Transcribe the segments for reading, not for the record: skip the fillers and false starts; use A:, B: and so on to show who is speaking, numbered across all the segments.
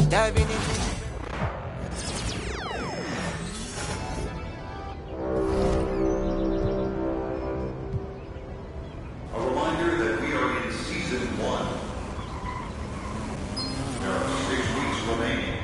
A: Diving into
B: A reminder that we are in Season 1. There are 6 weeks remaining.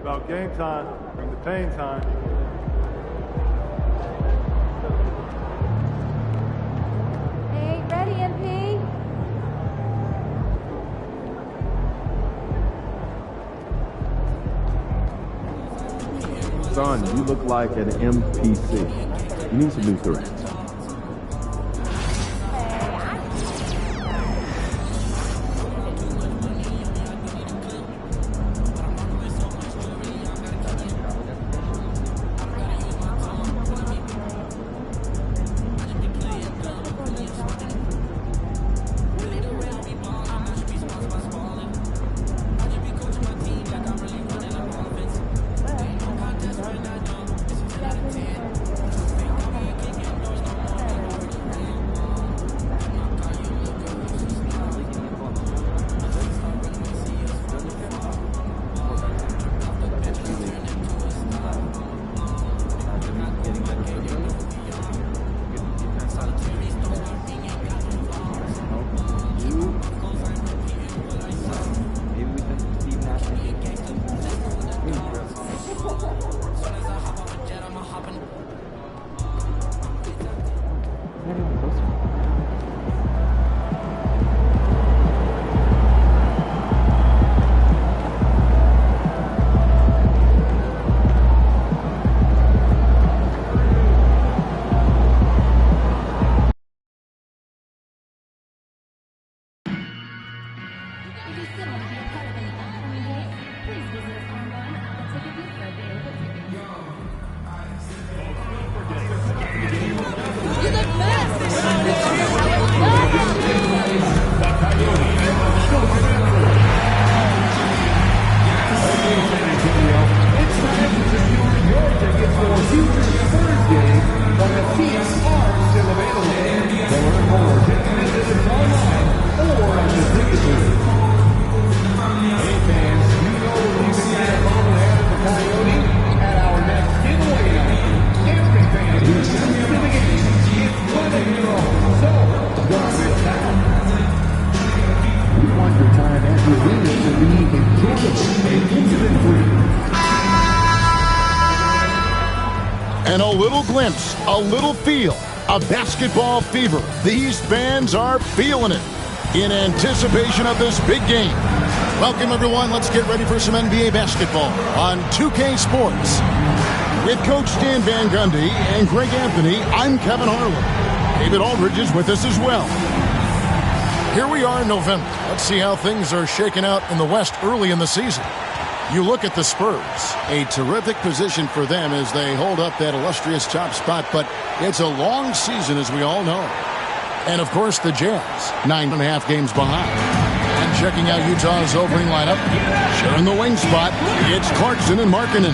C: About game time, bring the pain time. Son, you look like an MPC. You need some new threats.
A: And a little glimpse, a little feel of basketball fever. These fans are feeling it in anticipation of this big game. Welcome, everyone. Let's get ready for some NBA basketball on 2K Sports. With Coach Stan Van Gundy and Greg Anthony, I'm Kevin Harlan. David Aldridge is with us as well. Here we are in November. Let's see how things are shaking out in the West early in the season. You look at the Spurs, a terrific position for them as they hold up that illustrious top spot, but it's a long season, as we all know. And, of course, the Jazz, 9.5 games behind. And checking out Utah's opening lineup, sharing the wing spot, it's Clarkson and Markkanen.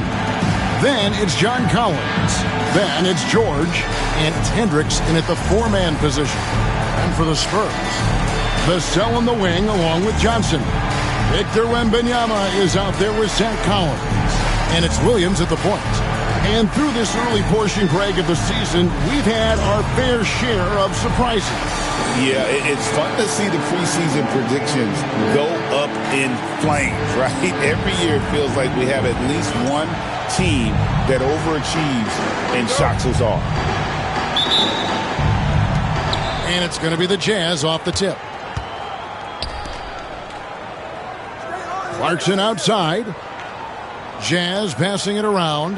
A: Then it's John Collins. Then it's George, and it's Hendricks in at the four-man position. And for the Spurs, Vassell in the wing along with Johnson. Victor Wembanyama is out there with Zach Collins. And it's Williams at the point. And through this early portion, Greg, of the season, we've had our fair share of surprises.
D: Yeah, it's fun to see the preseason predictions go up in flames, right? Every year it feels like we have at least one team that overachieves and shocks us all.
A: And it's going to be the Jazz off the tip. Clarkson outside. Jazz passing it around.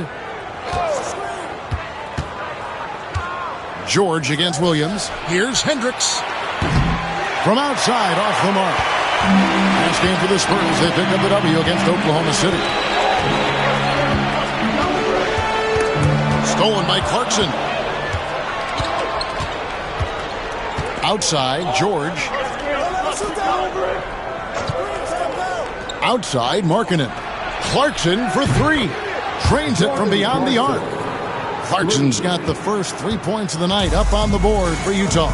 A: George against Williams. Here's Hendricks. From outside, off the mark. Last game for the Spurs. They pick up the W against Oklahoma City. Stolen by Clarkson. Outside, George. Outside, Markkanen. Clarkson for three. Trains it from beyond the arc. Clarkson's got the first 3 points of the night up on the board for Utah.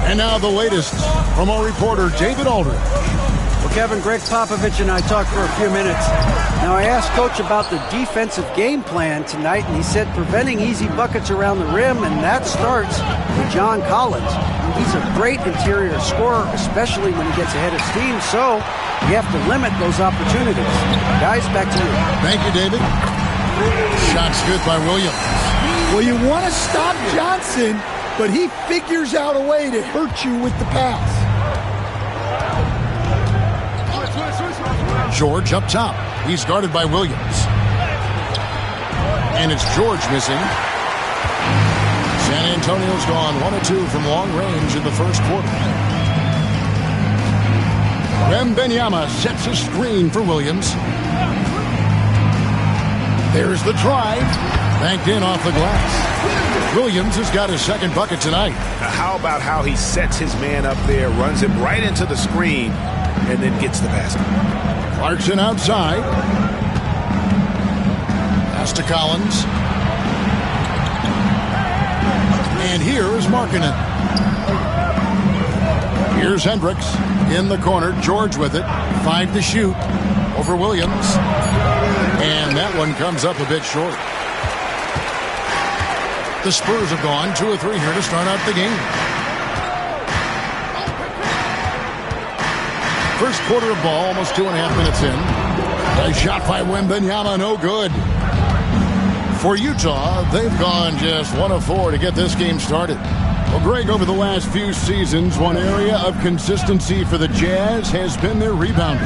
A: And now the latest from our reporter, David Aldridge.
E: Well, Kevin, Greg Popovich and I talked for a few minutes. Now, I asked Coach about the defensive game plan tonight, and he said preventing easy buckets around the rim, and that starts with John Collins. He's a great interior scorer, especially when he gets ahead of steam, so you have to limit those opportunities. Guys, back to you.
A: Thank you, David. Shots good by Williams.
F: Well, you want to stop Johnson, but he figures out a way to hurt you with the pass.
A: George up top. He's guarded by Williams. And it's George missing. San Antonio's gone 1 of 2 from long range in the first quarter. Wembanyama sets a screen for Williams. There's the drive. Banked in off the glass. Williams has got his second bucket tonight.
D: Now how about how he sets his man up there, runs him right into the screen, and then gets the basket.
A: Clarkson outside. Pass to Collins. And here is Markkanen. Here's Hendricks in the corner. George with it. 5 to shoot over Williams. And that one comes up a bit short. The Spurs have gone 2 of 3 here to start out the game. First quarter of ball, almost 2.5 minutes in. A shot by Wembanyama, no good. For Utah, they've gone just 1 of 4 to get this game started. Well, Greg, over the last few seasons, one area of consistency for the Jazz has been their rebounding.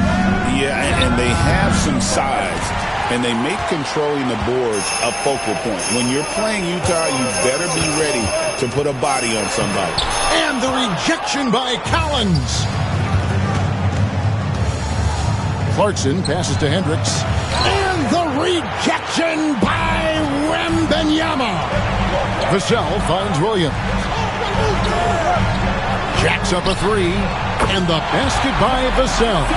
D: Yeah, and they have some size, and they make controlling the boards a focal point. When you're playing Utah, you better be ready to put a body on somebody.
A: And the rejection by Collins. Clarkson passes to Hendricks. And the rejection by Wembanyama. Vassell finds Williams. Jacks up a 3. And the basket by Vassell.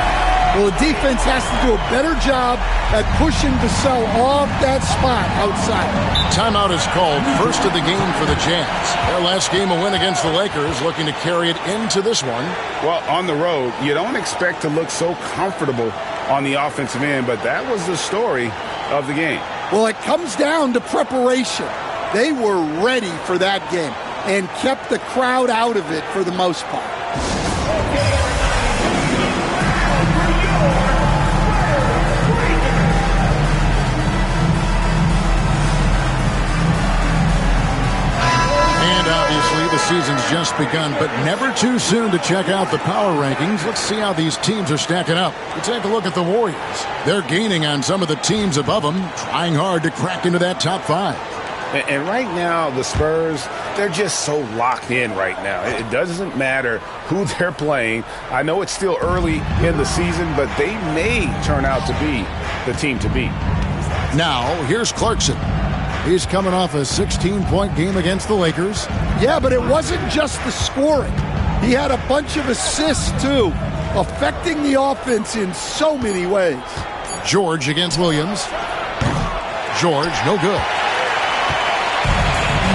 F: Well, the defense has to do a better job at pushing Vassell off that spot outside.
A: Timeout is called. First of the game for the Jazz. Their last game, a win against the Lakers, looking to carry it into this one.
D: Well, on the road, you don't expect to look so comfortable on the offensive end, but that was the story of the game.
F: Well, it comes down to preparation. They were ready for that game and kept the crowd out of it for the most part.
A: The season's just begun, but never too soon to check out the power rankings. Let's see how these teams are stacking up. We take a look at the Warriors. They're gaining on some of the teams above them, trying hard to crack into that top 5.
D: And right now, the Spurs, they're just so locked in right now. It doesn't matter who they're playing. I know it's still early in the season, but they may turn out to be the team to beat.
A: Now, here's Clarkson. He's coming off a 16-point game against the Lakers.
F: Yeah, but it wasn't just the scoring. He had a bunch of assists, too, affecting the offense in so many ways.
A: George against Williams. George, no good.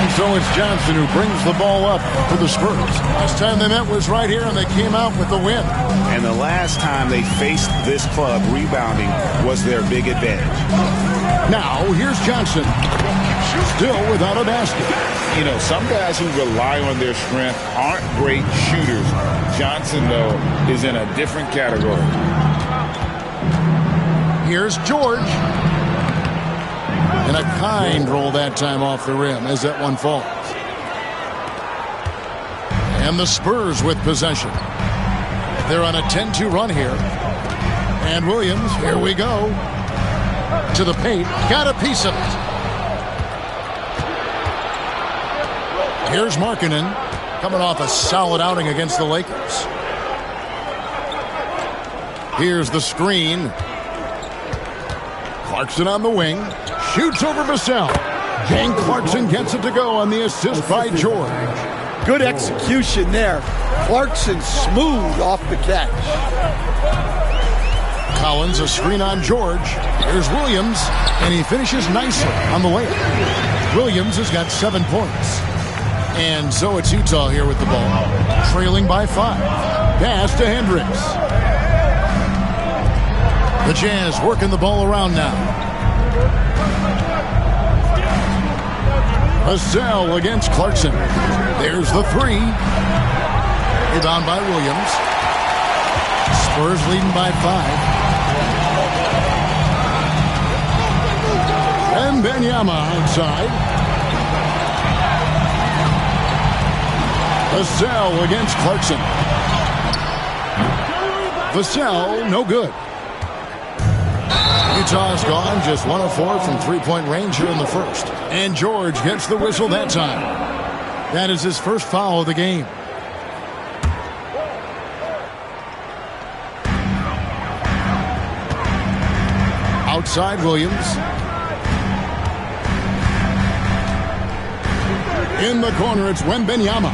A: And so it's Johnson who brings the ball up for the Spurs. Last time they met was right here, and they came out with the win.
D: And the last time they faced this club, rebounding was their big advantage.
A: Now, here's Johnson. Still without a basket.
D: You know, some guys who rely on their strength aren't great shooters. Johnson, though, is in a different category.
A: Here's George. And a kind roll that time off the rim as that one falls. And the Spurs with possession. They're on a 10-2 run here. And Williams, here we go. To the paint. Got a piece of it. Here's Markkanen, coming off a solid outing against the Lakers. Here's the screen. Clarkson on the wing. Shoots over Vassell. Jane Clarkson gets it to go on the assist by George.
F: Good execution there. Clarkson smooth off the catch.
A: Collins, a screen on George. Here's Williams, and he finishes nicely on the layup. Williams has got 7 points. And so it's Utah here with the ball, trailing by 5. Pass to Hendricks. The Jazz working the ball around now. Vassell against Clarkson. There's the 3. Rebound by Williams. Spurs leading by 5. And Wembanyama outside. Vassell against Clarkson. Vassell, no good. Utah's gone just 1 of 4 from three-point range here in the first. And George gets the whistle that time. That is his first foul of the game. Outside Williams. In the corner, it's Wembanyama.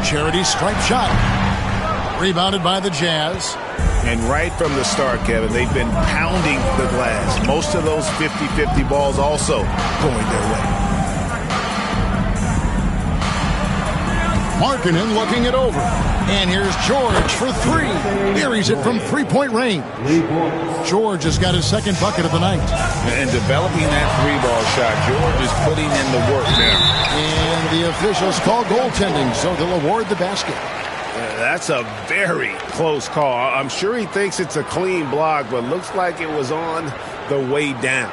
A: Charity stripe shot. Rebounded by the Jazz.
D: And right from the start, Kevin, they've been pounding the glass. Most of those 50-50 balls also going their way.
A: Markkanen looking it over. And here's George for three. Buries it from three-point range. George has got his second bucket of the night.
D: And developing that three-ball shot, George is putting in the work now.
A: And the officials call goaltending, so they'll award the basket.
D: That's a very close call. I'm sure he thinks it's a clean block, but looks like it was on the way down.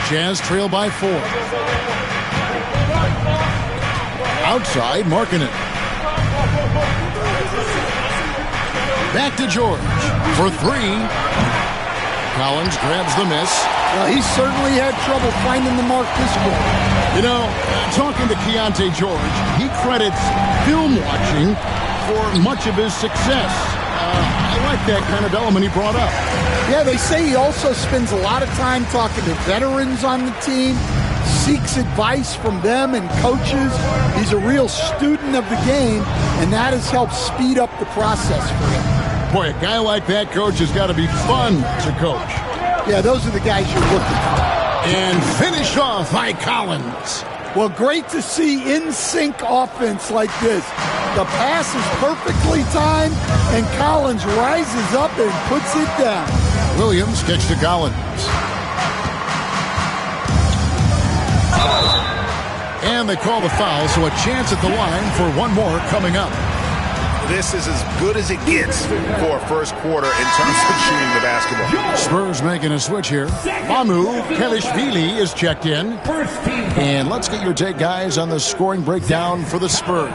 A: Jazz trail by 4. Outside, Markkanen. Back to George for 3. Collins grabs the miss.
F: Well, he certainly had trouble finding the mark this quarter.
A: You know, talking to Keontae George, he credits film watching for much of his success. I like that kind of element he brought up.
F: Yeah, they say he also spends a lot of time talking to veterans on the team, seeks advice from them and coaches. He's a real student of the game, and that has helped speed up the process for him.
A: Boy, a guy like that, coach, has got to be fun to coach.
F: Yeah, those are the guys you're looking for.
A: And finished off by Collins.
F: Well, great to see in-sync offense like this. The pass is perfectly timed, and Collins rises up and puts it down.
A: Williams kicks to Collins. And they call the foul, so a chance at the line for one more coming up.
D: This is as good as it gets for a first quarter in terms of shooting the basketball.
A: Spurs making a switch here. Mamu Kelishvili is checked in. And let's get your take, guys, on the scoring breakdown for the Spurs.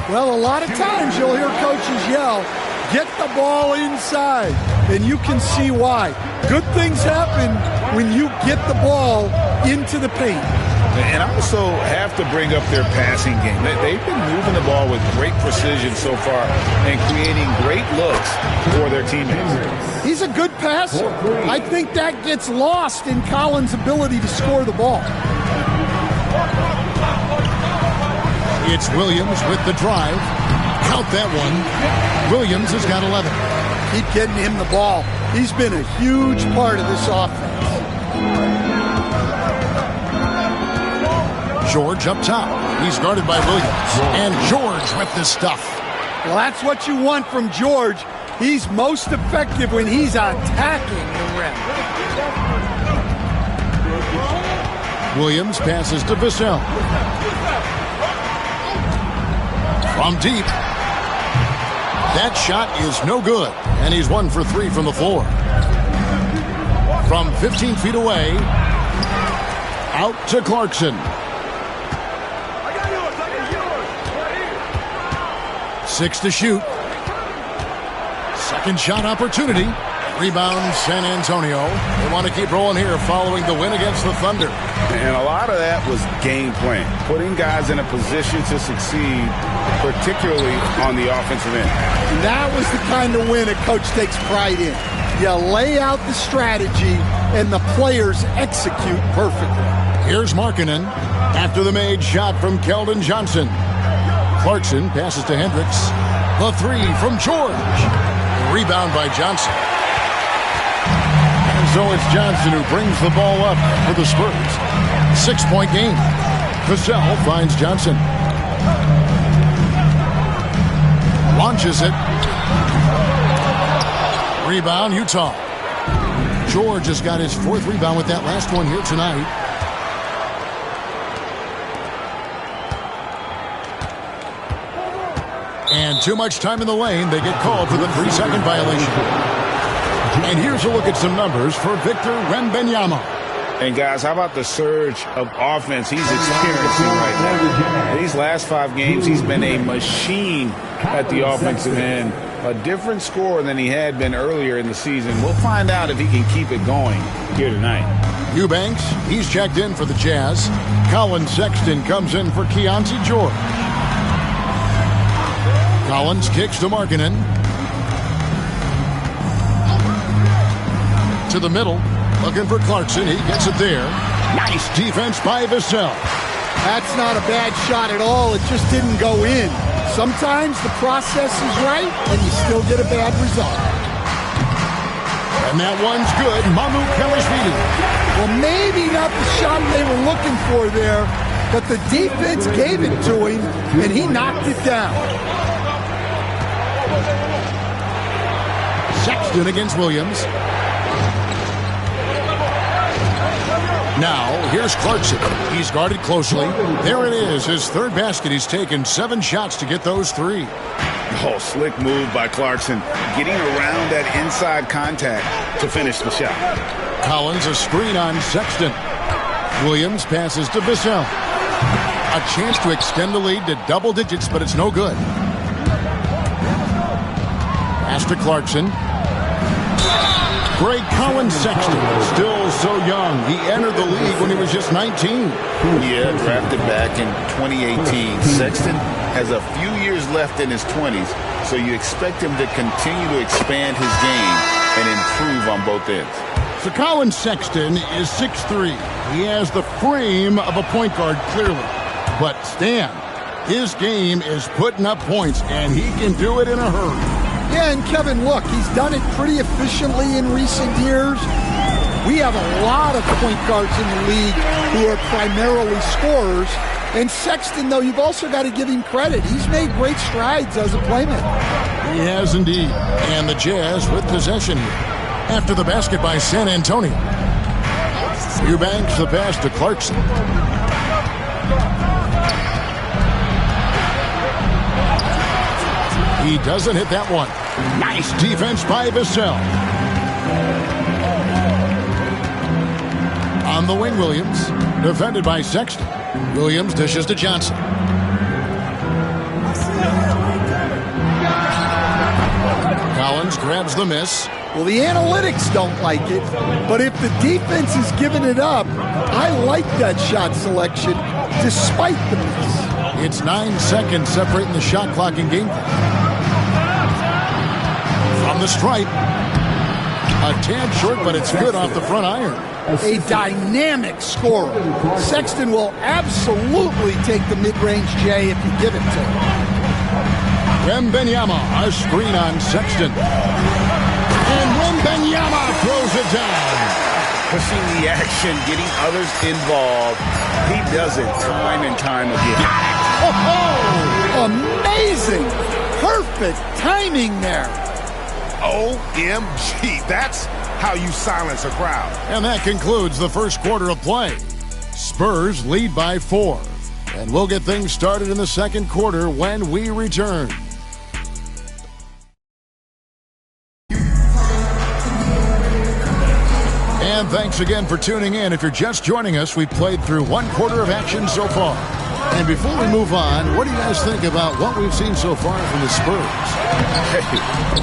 F: Well, a lot of times you'll hear coaches yell, get the ball inside, and you can see why. Good things happen when you get the ball into the paint.
D: And I also have to bring up their passing game. They've been moving the ball with great precision so far and creating great looks for their teammates.
F: He's a good passer. I think that gets lost in Collins' ability to score the ball.
A: It's Williams with the drive. Count that one. Williams has got 11.
F: Keep getting him the ball. He's been a huge part of this offense.
A: George up top. He's guarded by Williams. And George with the stuff.
F: Well, that's what you want from George. He's most effective when he's attacking the rim.
A: Williams passes to Vassell. From deep. That shot is no good. And he's 1 for 3 from the floor. From 15 feet away. Out to Clarkson. 6 to shoot. Second shot opportunity. Rebound San Antonio. They want to keep rolling here following the win against the Thunder.
D: And a lot of that was game plan. Putting guys in a position to succeed, particularly on the offensive end.
F: And that was the kind of win a coach takes pride in. You lay out the strategy and the players execute perfectly.
A: Here's Markkanen after the made shot from Keldon Johnson. Clarkson passes to Hendricks. The 3 from George. Rebound by Johnson. And so it's Johnson who brings the ball up for the Spurs. 6-point game. Vassell finds Johnson. Launches it. Rebound, Utah. George has got his 4th rebound with that last one here tonight. And too much time in the lane. They get called for the 3-second violation. And here's a look at some numbers for Victor Wembanyama.
D: And guys, how about the surge of offense he's experiencing right now? These last 5 games, he's been a machine at the offensive end. A different scorer than he had been earlier in the season. We'll find out if he can keep it going here tonight.
A: Eubanks, he's checked in for the Jazz. Colin Sexton comes in for Keontae George. Collins kicks to Markkanen. To the middle, looking for Clarkson. He gets it there. Nice defense by Vassell.
F: That's not a bad shot at all. It just didn't go in. Sometimes the process is right, and you still get a bad result.
A: And that one's good. Mamu Kelishvili.
F: Well, maybe not the shot they were looking for there, but the defense gave it to him, and he knocked it down.
A: Sexton against Williams. Now, here's Clarkson. He's guarded closely. There it is, his third basket. He's taken 7 shots to get those 3.
D: Oh, slick move by Clarkson, getting around that inside contact to finish the shot.
A: Collins, a screen on Sexton. Williams passes to Vassell. A chance to extend the lead to double digits, but it's no good. Pass to Clarkson. Great Colin Sexton, still so young. He entered the league when he was just 19.
D: Yeah, drafted back in 2018. Sexton has a few years left in his 20s, so you expect him to continue to expand his game and improve on both ends.
A: So Colin Sexton is 6'3". He has the frame of a point guard, clearly. But Stan, his game is putting up points, and he can do it in a hurry.
F: Yeah, and Kevin, look, he's done it pretty efficiently in recent years. We have a lot of point guards in the league who are primarily scorers. And Sexton, though, you've also got to give him credit. He's made great strides as a playmaker.
A: He has indeed. And the Jazz with possession here. After the basket by San Antonio. Eubanks the pass to Clarkson. He doesn't hit that one. Nice defense by Vassell. On the wing, Williams. Defended by Sexton. Williams dishes to Johnson. Collins grabs the miss.
F: Well, the analytics don't like it, but if the defense is giving it up, I like that shot selection despite the miss.
A: It's 9 seconds separating the shot clock and game clock. From the stripe. A tad short, but it's good off the front iron.
F: A dynamic scorer. Sexton will absolutely take the mid-range J if you give it to him.
A: Wembanyama, a screen on Sexton. And Wembanyama throws it down.
D: Pushing the action, getting others involved. He does it time and time again.
F: Oh, amazing. Perfect timing there.
G: OMG, that's how you silence a crowd.
A: And that concludes the first quarter of play. Spurs lead by 4. And we'll get things started in the second quarter when we return. And thanks again for tuning in. If you're just joining us, we've played through 1 quarter of action so far. And before we move on, what do you guys think about what we've seen so far from the Spurs?
D: Hey,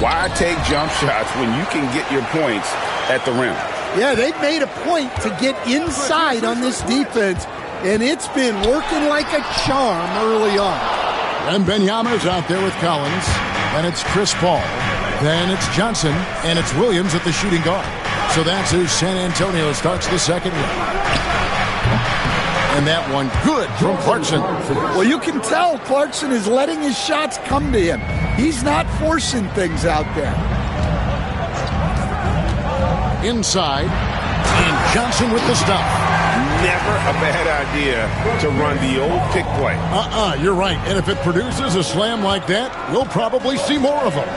D: why take jump shots when you can get your points at the rim?
F: Yeah, they've made a point to get inside on this defense, and it's been working like a charm early on.
A: And Wembanyama's out there with Collins. Then it's Chris Paul. Then it's Johnson, and it's Williams at the shooting guard. So that's who San Antonio starts the second with. And that one good from Clarkson.
F: Well, you can tell Clarkson is letting his shots come to him. He's not forcing things out there.
A: Inside, and Johnson with the stop.
G: Never a bad idea to run the old pick play.
A: You're right. And if it produces a slam like that, we'll probably see more of them.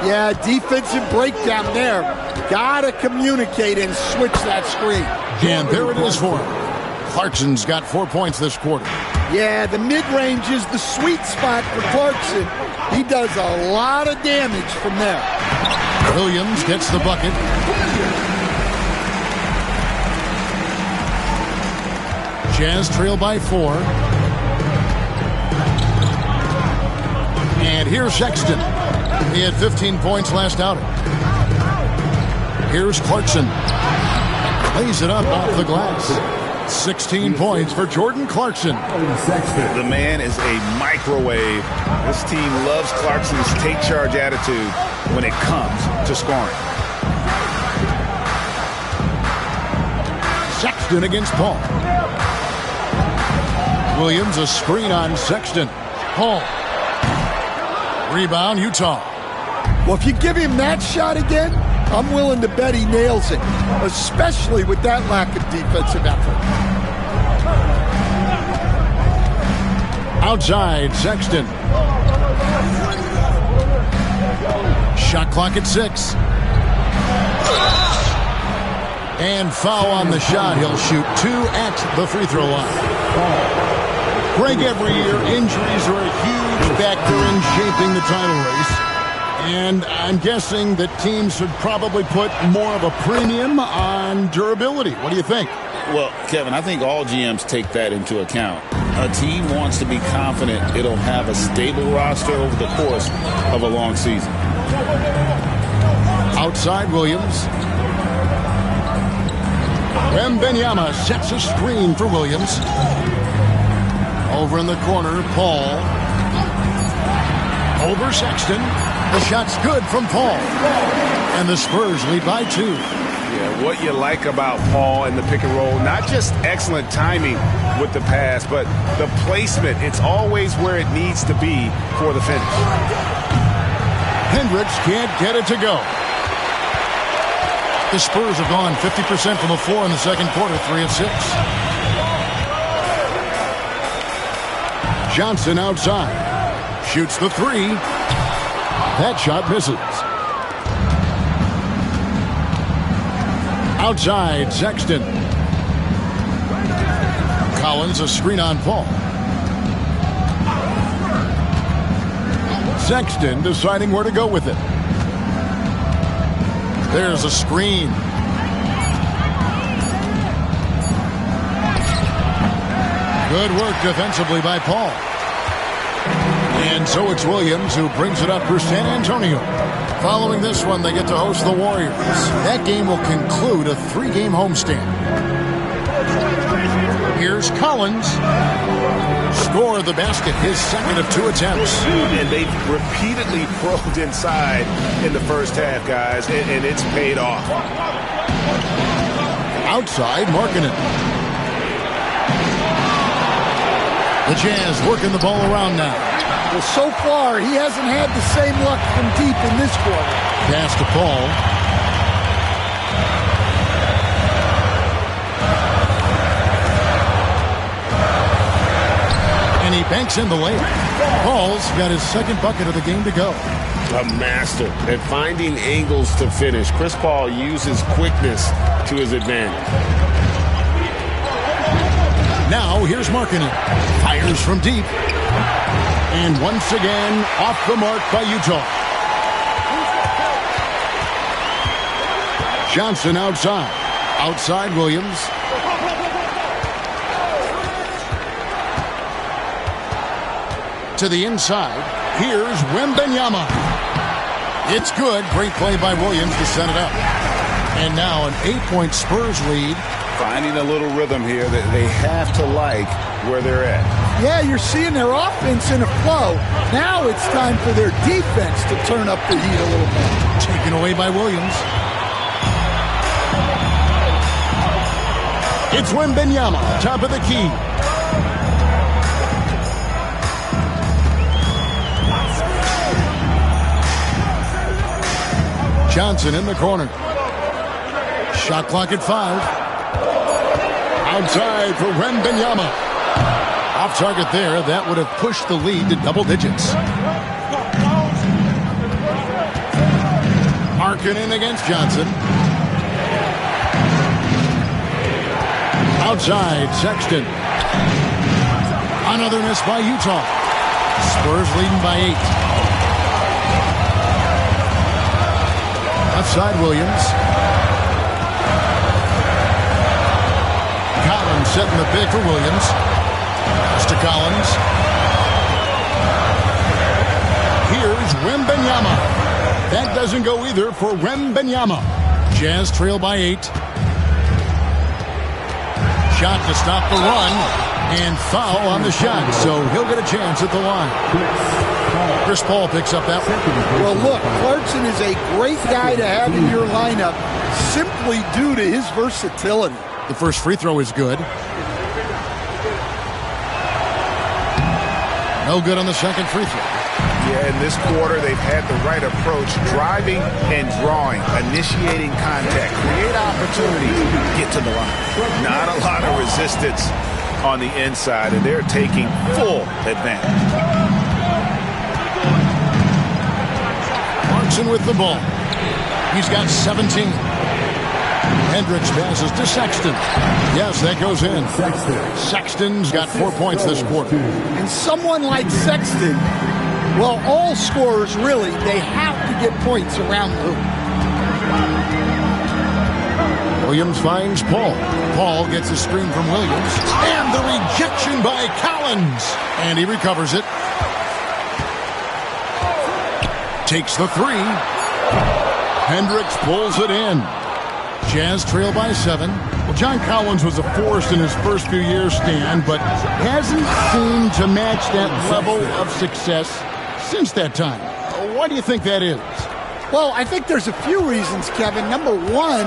F: Yeah, defensive breakdown there. Gotta communicate and switch that screen.
A: And there it is for him. Clarkson's got 4 points this quarter.
F: Yeah, the mid-range is the sweet spot for Clarkson. He does a lot of damage from there.
A: Williams gets the bucket. Jazz trail by 4. And here's Sexton. He had 15 points last outing. Here's Clarkson. Lays it up off the glass. 16 points for Jordan Clarkson.
D: The man is a microwave. This team loves Clarkson's take charge attitude when it comes to scoring.
A: Sexton against Paul. Williams, a screen on Sexton. Paul. Rebound, Utah.
F: Well, if you give him that shot again, I'm willing to bet he nails it, especially with that lack of defensive effort.
A: Outside, Sexton. Shot clock at 6. And foul on the shot. He'll shoot 2 at the free throw line. Greg, every year, injuries are a huge factor in shaping the title race. And I'm guessing that teams should probably put more of a premium on durability. What do you think?
D: Well, Kevin, I think all GMs take that into account. A team wants to be confident it'll have a stable roster over the course of a long season.
A: Outside, Williams. Wembanyama sets a screen for Williams. Over in the corner, Paul. Over Sexton. The shot's good from Paul. And the Spurs lead by 2.
G: Yeah, what you like about Paul and the pick and roll, not just excellent timing with the pass, but the placement. It's always where it needs to be for the finish.
A: Hendricks can't get it to go. The Spurs have gone 50% from the floor in the second quarter, 3 of 6. Johnson outside. Shoots the 3. That shot misses. Outside, Sexton. Collins, a screen on Paul. Sexton deciding where to go with it. There's a screen. Good work defensively by Paul. And so it's Williams who brings it up for San Antonio. Following this one, they get to host the Warriors. That game will conclude a 3-game homestand. Here's Collins. Score the basket, his second of 2 attempts.
G: And they've repeatedly probed inside in the first half, guys, and it's paid off.
A: Outside, Markkanen. The Jazz working the ball around now.
F: Well, so far, he hasn't had the same luck from deep in this quarter.
A: Pass to Paul. And he banks in the layup. Paul's got his second bucket of the game to go.
G: A master at finding angles to finish. Chris Paul uses quickness to his advantage.
A: Now, here's Markkanen. Fires from deep. And once again, off the mark by Utah. Johnson outside. Outside, Williams. To the inside. Here's Wembanyama. It's good. Great play by Williams to set it up. And now an 8-point Spurs lead.
D: Finding a little rhythm here that they have to like where they're at.
F: Yeah, you're seeing their offense in a flow. Now it's time for their defense to turn up the heat a little bit.
A: Taken away by Williams. It's Wembanyama, top of the key. Johnson in the corner. Shot clock at 5. Outside for Wembanyama. Off target there. That would have pushed the lead to double digits. Markkanen against Johnson. Outside, Sexton. Another miss by Utah. Spurs leading by 8. Outside, Williams. Collins setting the pick for Williams. Pass to Collins. Here's Wembanyama. That doesn't go either for Wembanyama. Jazz trail by 8. Shot to stop the run, and foul on the shot, so he'll get a chance at the line. Chris Paul picks up that one.
F: Well, look, Clarkson is a great guy to have in your lineup simply due to his versatility.
A: The first free throw is good. No good on the second free throw.
G: Yeah, in this quarter, they've had the right approach, driving and drawing, initiating contact, create opportunities, get to the line. Not a lot of resistance on the inside, and they're taking full advantage.
A: Clarkson with the ball. He's got 17. Hendricks passes to Sexton. Yes, that goes in. Sexton's got 4 points this quarter.
F: And someone like Sexton, well, all scorers really, they have to get points around the hoop.
A: Williams finds Paul. Paul gets a screen from Williams. And the rejection by Collins. And he recovers it. Takes the 3. Hendricks pulls it in. Jazz trail by 7. Well, John Collins was a force in his first few years, Stan, but hasn't seemed to match that level of success since that time. Why do you think that is?
F: Well, I think there's a few reasons, Kevin. Number one,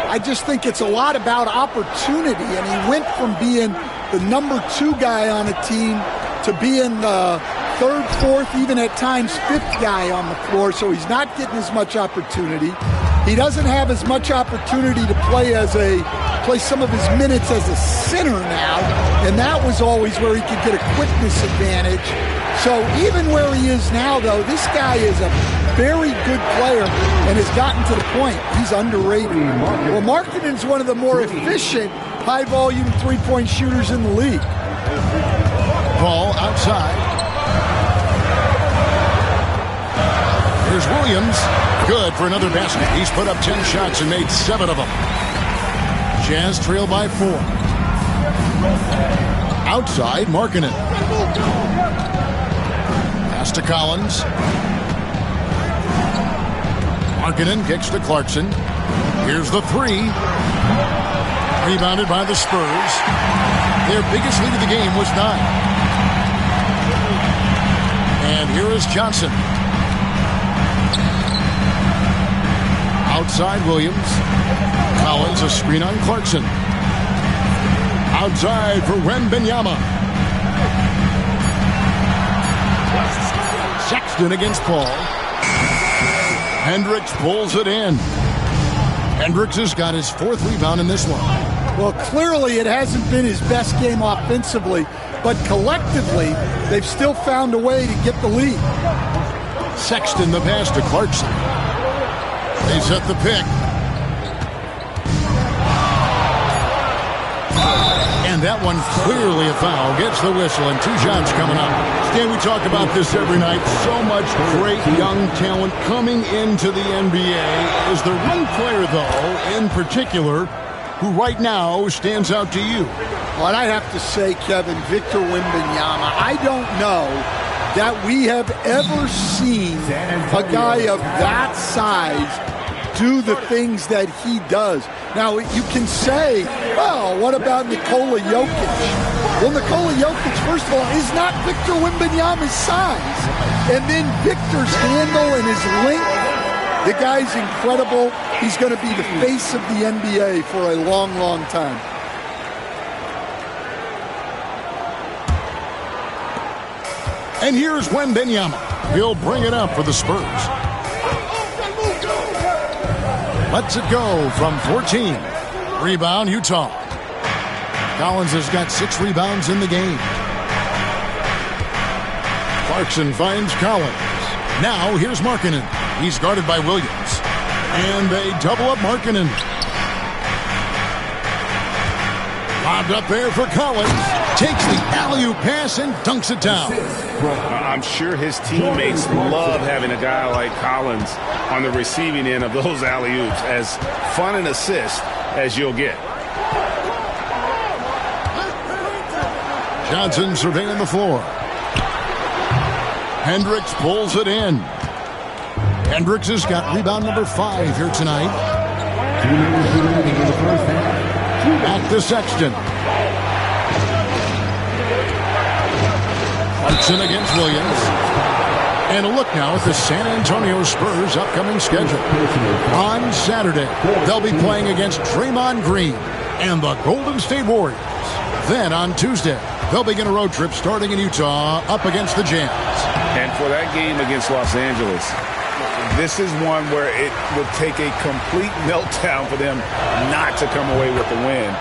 F: I just think it's a lot about opportunity, and he went from being the number 2 guy on a team to being the 3rd, 4th, even at times 5th guy on the floor, so he's not getting as much opportunity. He doesn't have as much opportunity to play some of his minutes as a center now, and that was always where he could get a quickness advantage. So even where he is now, though, this guy is a very good player and has gotten to the point he's underrated. Well, Markkanen's one of the more efficient, high-volume three-point shooters in the league.
A: Ball outside. Here's Williams. Good for another basket. He's put up 10 shots and made 7 of them. Jazz trail by 4. Outside, Markkanen. Pass to Collins. Markkanen kicks to Clarkson. Here's the 3. Rebounded by the Spurs. Their biggest lead of the game was 9. And here is Johnson. Outside Williams. Collins, a screen on Clarkson. Outside for Wembanyama. Sexton against Paul. Hendricks pulls it in. Hendricks has got his 4th rebound in this one.
F: Well, clearly it hasn't been his best game offensively, but collectively they've still found a way to get the lead.
A: Sexton the pass to Clarkson. They set the pick. And that one clearly a foul. Gets the whistle, and 2 shots coming up. Stan, we talk about this every night. So much great young talent coming into the NBA. Is there one player, though, in particular, who right now stands out to you?
F: Well, I have to say, Kevin, Victor Wembanyama. I don't know that we have ever seen a guy of that size do the things that he does. Now, you can say, well, what about Nikola Jokic? Well, Nikola Jokic, first of all, is not Victor Wembanyama's size. And then Victor's handle and his length, the guy's incredible. He's going to be the face of the NBA for a long, long time.
A: And here's Wembanyama. He'll bring it up for the Spurs. Lets it go from 14. Rebound, Utah. Collins has got 6 rebounds in the game. Clarkson finds Collins. Now here's Markkanen. He's guarded by Williams. And they double up Markkanen. Lobbed up there for Collins. Takes the alley-oop pass and dunks it down.
G: I'm sure his teammates love having a guy like Collins on the receiving end of those alley-oops. As fun an assist as you'll get.
A: Johnson surveying the floor. Hendricks pulls it in. Hendricks has got rebound number 5 here tonight. Back to Sexton. Clarkson against Williams. And a look now at the San Antonio Spurs' upcoming schedule. On Saturday, they'll be playing against Draymond Green and the Golden State Warriors. Then on Tuesday, they'll begin a road trip starting in Utah up against the Jazz.
G: And for that game against Los Angeles, this is one where it would take a complete meltdown for them not to come away with the win.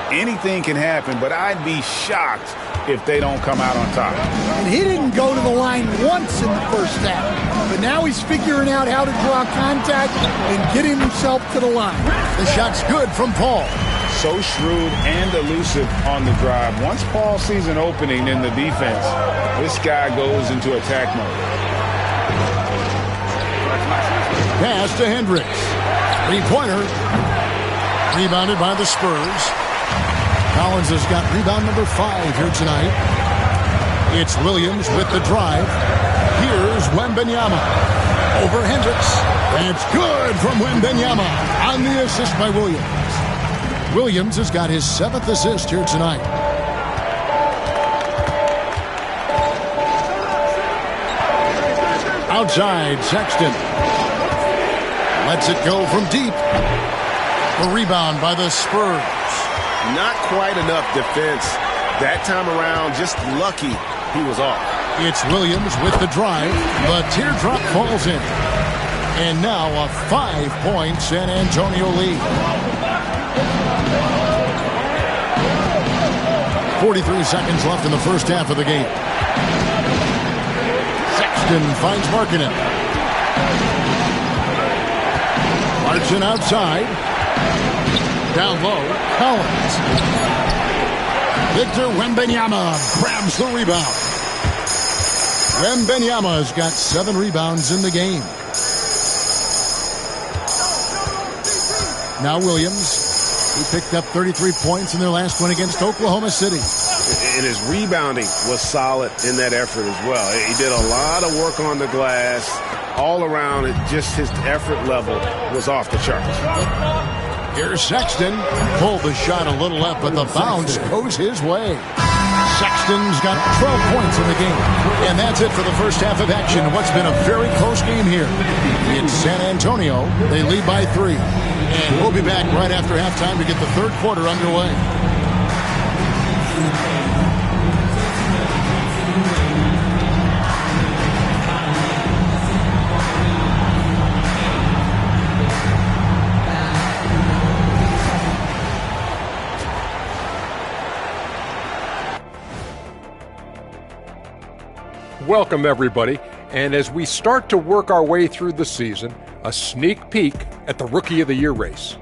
G: Anything can happen, but I'd be shocked if they don't come out on top.
F: And he didn't go to the line once in the first half, but now he's figuring out how to draw contact and getting himself to the line.
A: The shot's good from Paul.
G: So shrewd and elusive on the drive. Once Paul sees an opening in the defense, this guy goes into attack mode.
A: Pass to Hendricks. Three-pointer. Rebounded by the Spurs. Collins has got rebound number 5 here tonight. It's Williams with the drive. Here's Wembanyama. Over Hendricks. And it's good from Wembanyama on the assist by Williams. Williams has got his 7th assist here tonight. Outside, Sexton. Lets it go from deep. A rebound by the Spurs.
H: Not quite enough defense. That time around, just lucky he was off.
A: It's Williams with the drive. The teardrop falls in. And now a 5-point San Antonio lead. 43 seconds left in the first half of the game. Sexton finds Markkanen. Clarkson outside. Down low, Collins. Victor Wembanyama grabs the rebound. Wembanyama's got 7 rebounds in the game. Now Williams. He picked up 33 points in their last one against Oklahoma City.
H: And his rebounding was solid in that effort as well. He did a lot of work on the glass. All around, just his effort level was off the charts.
A: Here's Sexton. Pulled the shot a little left, but the bounce goes his way. Sexton's got 12 points in the game. And that's it for the first half of action. What's been a very close game here. In San Antonio, they lead by 3. And we'll be back right after halftime to get the third quarter underway.
I: Welcome, everybody. And as we start to work our way through the season, a sneak peek at the Rookie of the Year race.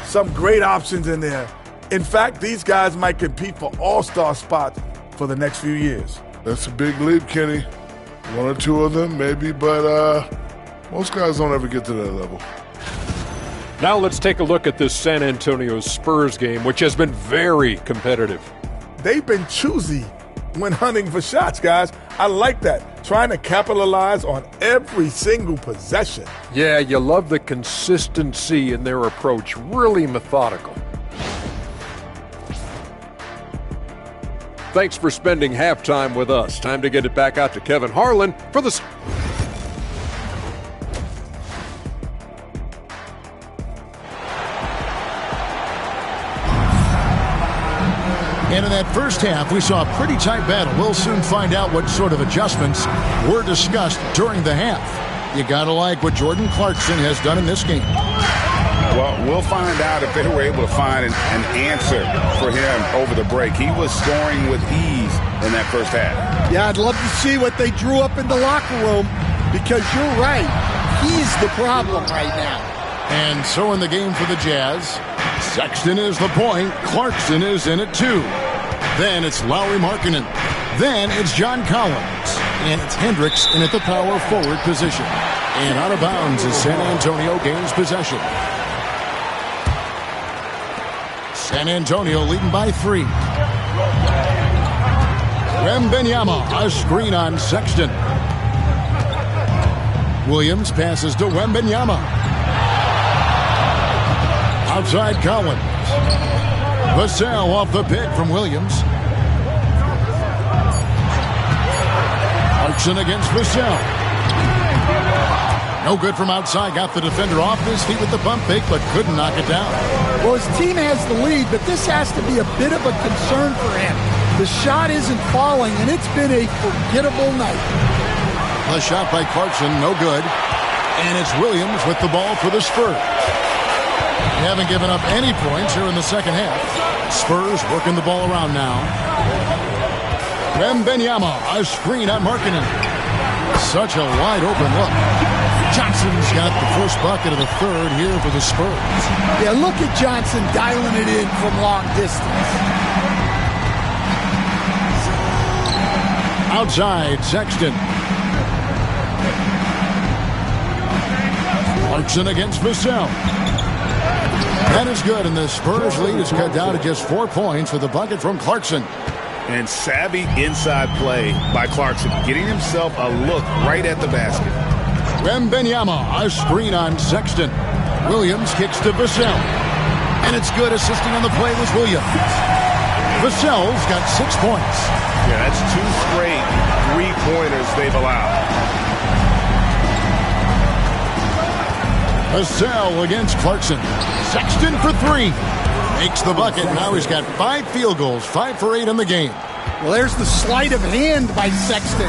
J: Some great options in there. In fact, these guys might compete for all-star spots for the next few years.
K: That's a big leap, Kenny. 1 or 2 of them, maybe, but most guys don't ever get to that level.
I: Now let's take a look at this San Antonio Spurs game, which has been very competitive.
J: They've been choosy when hunting for shots, guys. I like that. Trying to capitalize on every single possession.
I: Yeah, you love the consistency in their approach. Really methodical. Thanks for spending halftime with us. Time to get it back out to Kevin Harlan for the...
A: And in that first half, we saw a pretty tight battle. We'll soon find out what sort of adjustments were discussed during the half. You gotta like what Jordan Clarkson has done in this game.
G: Well, we'll find out if they were able to find an answer for him over the break. He was scoring with ease in that first half.
F: Yeah, I'd love to see what they drew up in the locker room, because you're right. He's the problem right now.
A: And so in the game for the Jazz, Sexton is the point. Clarkson is in it too. Then it's Lauri Markkanen. Then it's John Collins. And it's Hendricks in at the power forward position. And out of bounds as San Antonio gains possession. San Antonio leading by 3. Wembanyama, a screen on Sexton. Williams passes to Wembanyama. Outside Collins. Vassell off the pick from Williams. Clarkson against Vassell. No good from outside. Got the defender off his feet with the bump fake, but couldn't knock it down.
F: Well, his team has the lead, but this has to be a bit of a concern for him. The shot isn't falling, and it's been a forgettable night.
A: The shot by Clarkson, no good. And it's Williams with the ball for the Spurs. They haven't given up any points here in the second half. Spurs working the ball around now. Wembanyama, a screen on Markkanen. Such a wide open look. Johnson's got the first bucket of the third here for the Spurs.
F: Yeah, look at Johnson dialing it in from long distance.
A: Outside, Sexton. Clarkson against Vassell. That is good, and the Spurs lead is cut down to just 4 points with a bucket from Clarkson.
G: And savvy inside play by Clarkson, getting himself a look right at the basket.
A: Wembanyama, a screen on Sexton. Williams kicks to Vassell. And it's good. Assisting on the play was Williams. Vassell's got 6 points.
G: Yeah, that's 2 straight three-pointers they've allowed.
A: Vassell against Clarkson. Sexton for 3. Makes the bucket. Now he's got 5 field goals, 5 for 8 in the game.
F: Well, there's the sleight of hand by Sexton.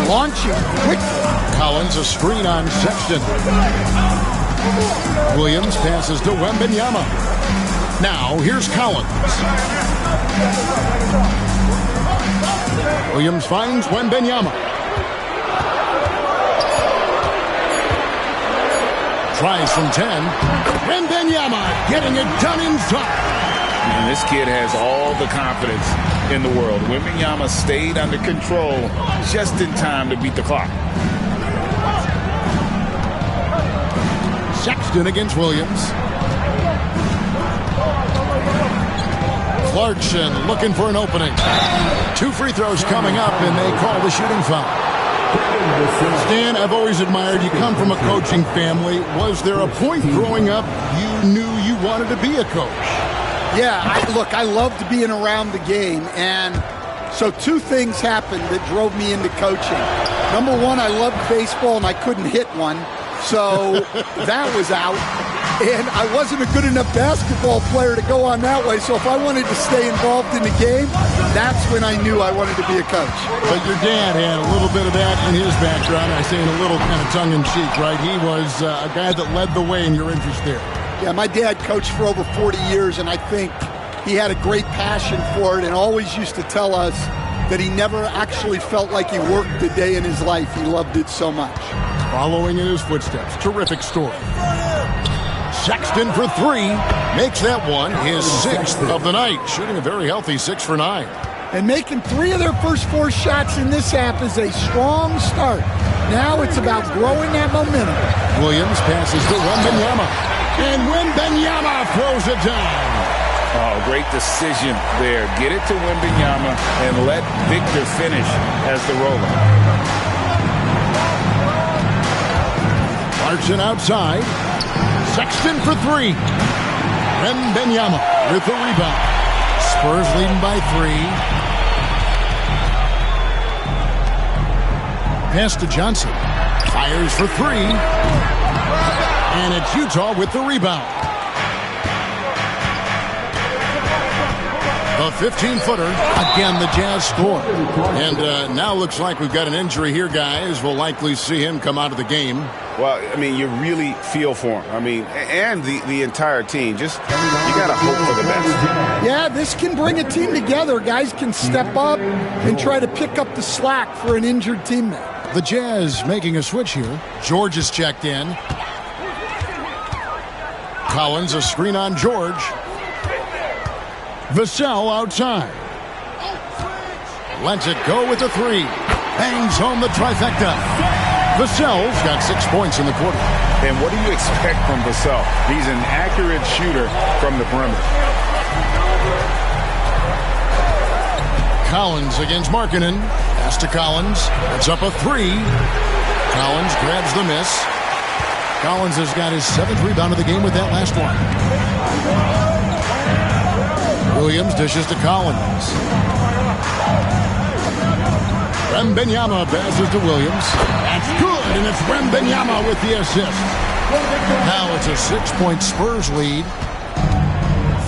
F: Launching quickly.
A: Collins, a screen on Sexton. Williams passes to Wembanyama. Now, here's Collins. Williams finds Wembanyama. Tries from 10. Wembanyama getting it done inside.
G: And this kid has all the confidence in the world. Wembanyama stayed under control just in time to beat the clock.
A: Sexton against Williams. Clarkson looking for an opening. 2 free throws coming up, and they call the shooting foul. Stan, I've always admired you. Come from a coaching family. Was there a point growing up you knew you wanted to be a coach?
F: Yeah, I loved being around the game, and so 2 things happened that drove me into coaching. Number 1, I loved baseball, and I couldn't hit one, so that was out. And I wasn't a good enough basketball player to go on that way, so if I wanted to stay involved in the game, that's when I knew I wanted to be a coach.
A: But your dad had a little bit of that in his background. I say in a little kind of tongue-in-cheek, right? He was a guy that led the way in your interest there.
F: Yeah, my dad coached for over 40 years, and I think he had a great passion for it and always used to tell us that he never actually felt like he worked a day in his life. He loved it so much.
A: Following in his footsteps. Terrific story. Sexton for 3. Makes that one his 6th of the night. Shooting a very healthy 6 for 9.
F: And making 3 of their first 4 shots in this half is a strong start. Now it's about growing that momentum.
A: Williams passes to Wembanyama. And Wembanyama throws it down.
G: Oh, great decision there. Get it to Wembanyama and let Victor finish as the roller.
A: Clarkson outside. Sexton for 3. Wembanyama with the rebound. Spurs leading by 3. Pass to Johnson. Fires for 3. And it's Utah with the rebound. The 15-footer. Again, the Jazz score. And now looks like we've got an injury here, guys. We'll likely see him come out of the game.
G: Well, I mean, you really feel for him. I mean, and the entire team. Just, you got to hope for the best.
F: Yeah, this can bring a team together. Guys can step up and try to pick up the slack for an injured teammate.
A: The Jazz making a switch here. George is checked in. Collins, a screen on George. Vassell outside. Lets it go with the 3. Bangs home the trifecta. Vassell's got 6 points in the quarter.
G: And what do you expect from Vassell? He's an accurate shooter from the perimeter.
A: Collins against Markkanen. Pass to Collins. That's up a 3. Collins grabs the miss. Collins has got his 7th rebound of the game with that last one. Williams dishes to Collins. Wembanyama passes to Williams. That's good, and it's Wembanyama with the assist. Now it's a 6-point Spurs lead.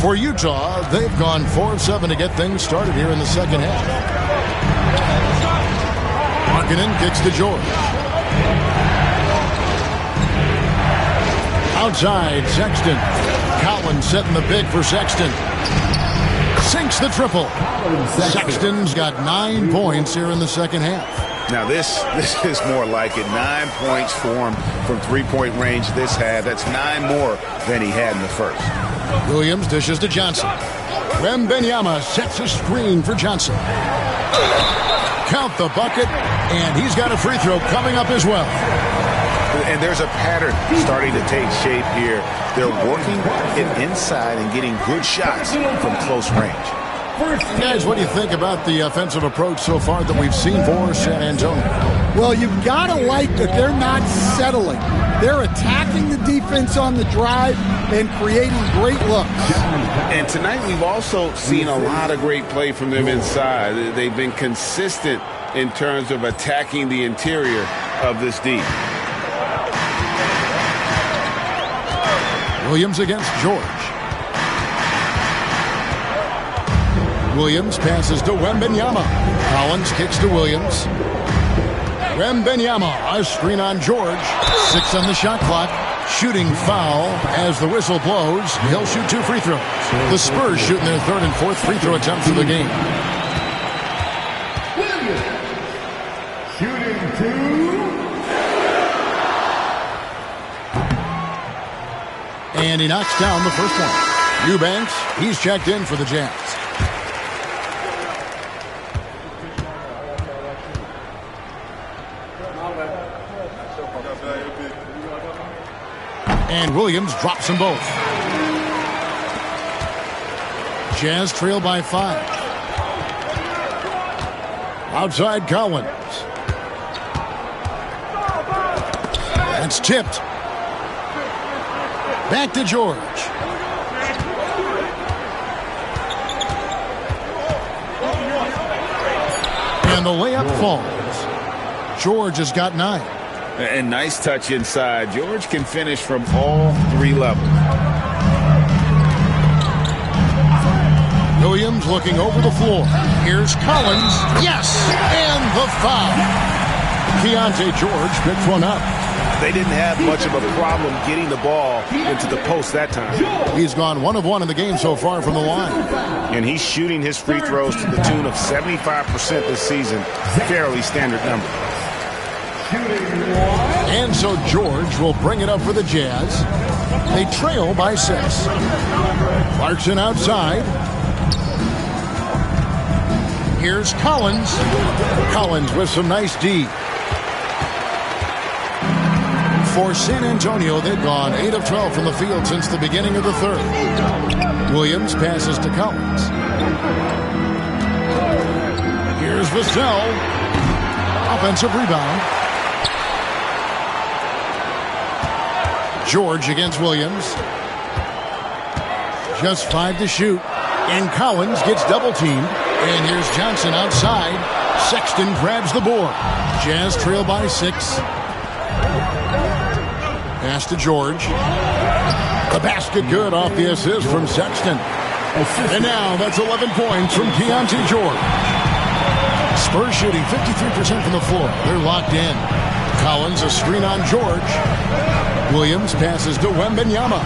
A: For Utah, they've gone 4 of 7 to get things started here in the second half. Markkanen kicks to George. Outside, Sexton. Collins setting the big for Sexton. Sinks the triple. Sexton's got 9 points here in the second half.
G: Now this is more like it. 9 points for him from three-point range this half. That's 9 more than he had in the first.
A: Williams dishes to Johnson. Wembanyama sets a screen for Johnson. Count the bucket, and he's got a free throw coming up as well.
G: And there's a pattern starting to take shape here. They're working it inside and getting good shots from close range.
A: Guys, what do you think about the offensive approach so far that we've seen for San Antonio?
F: Well, you've got to like that they're not settling. They're attacking the defense on the drive and creating great looks.
G: And tonight we've also seen a lot of great play from them inside. They've been consistent in terms of attacking the interior of this D.
A: Williams against George. Williams passes to Wembanyama. Collins kicks to Williams. Wembanyama, a screen on George. 6 on the shot clock. Shooting foul as the whistle blows. He'll shoot 2 free throws. The Spurs shooting their 3rd and 4th free throw attempts of the game.
C: Shooting 2.
A: And he knocks down the first one. Eubanks, he's checked in for the Jazz. And Williams drops them both. Jazz trail by 5. Outside Collins. That's tipped. Back to George. And the layup falls. George has got 9.
G: And nice touch inside. George can finish from all 3 levels.
A: Williams looking over the floor. Here's Collins. Yes! And the foul. Keontae George picks one up.
G: They didn't have much of a problem getting the ball into the post that time.
A: He's gone 1 of 1 in the game so far from the line.
G: And he's shooting his free throws to the tune of 75% this season. Fairly standard number.
A: And so George will bring it up for the Jazz. They trail by 6. Clarkson outside. Here's Collins. Collins with some nice D. For San Antonio, they've gone 8 of 12 from the field since the beginning of the 3rd. Williams passes to Collins. Here's Vassell. Offensive rebound. George against Williams. Just 5 to shoot. And Collins gets double-teamed. And here's Johnson outside. Sexton grabs the board. Jazz trail by 6. Pass to George. The basket good off the assist from Sexton. And now that's 11 points from Keontae George. Spurs shooting 53% from the floor. They're locked in. Collins a screen on George. Williams passes to Wembanyama.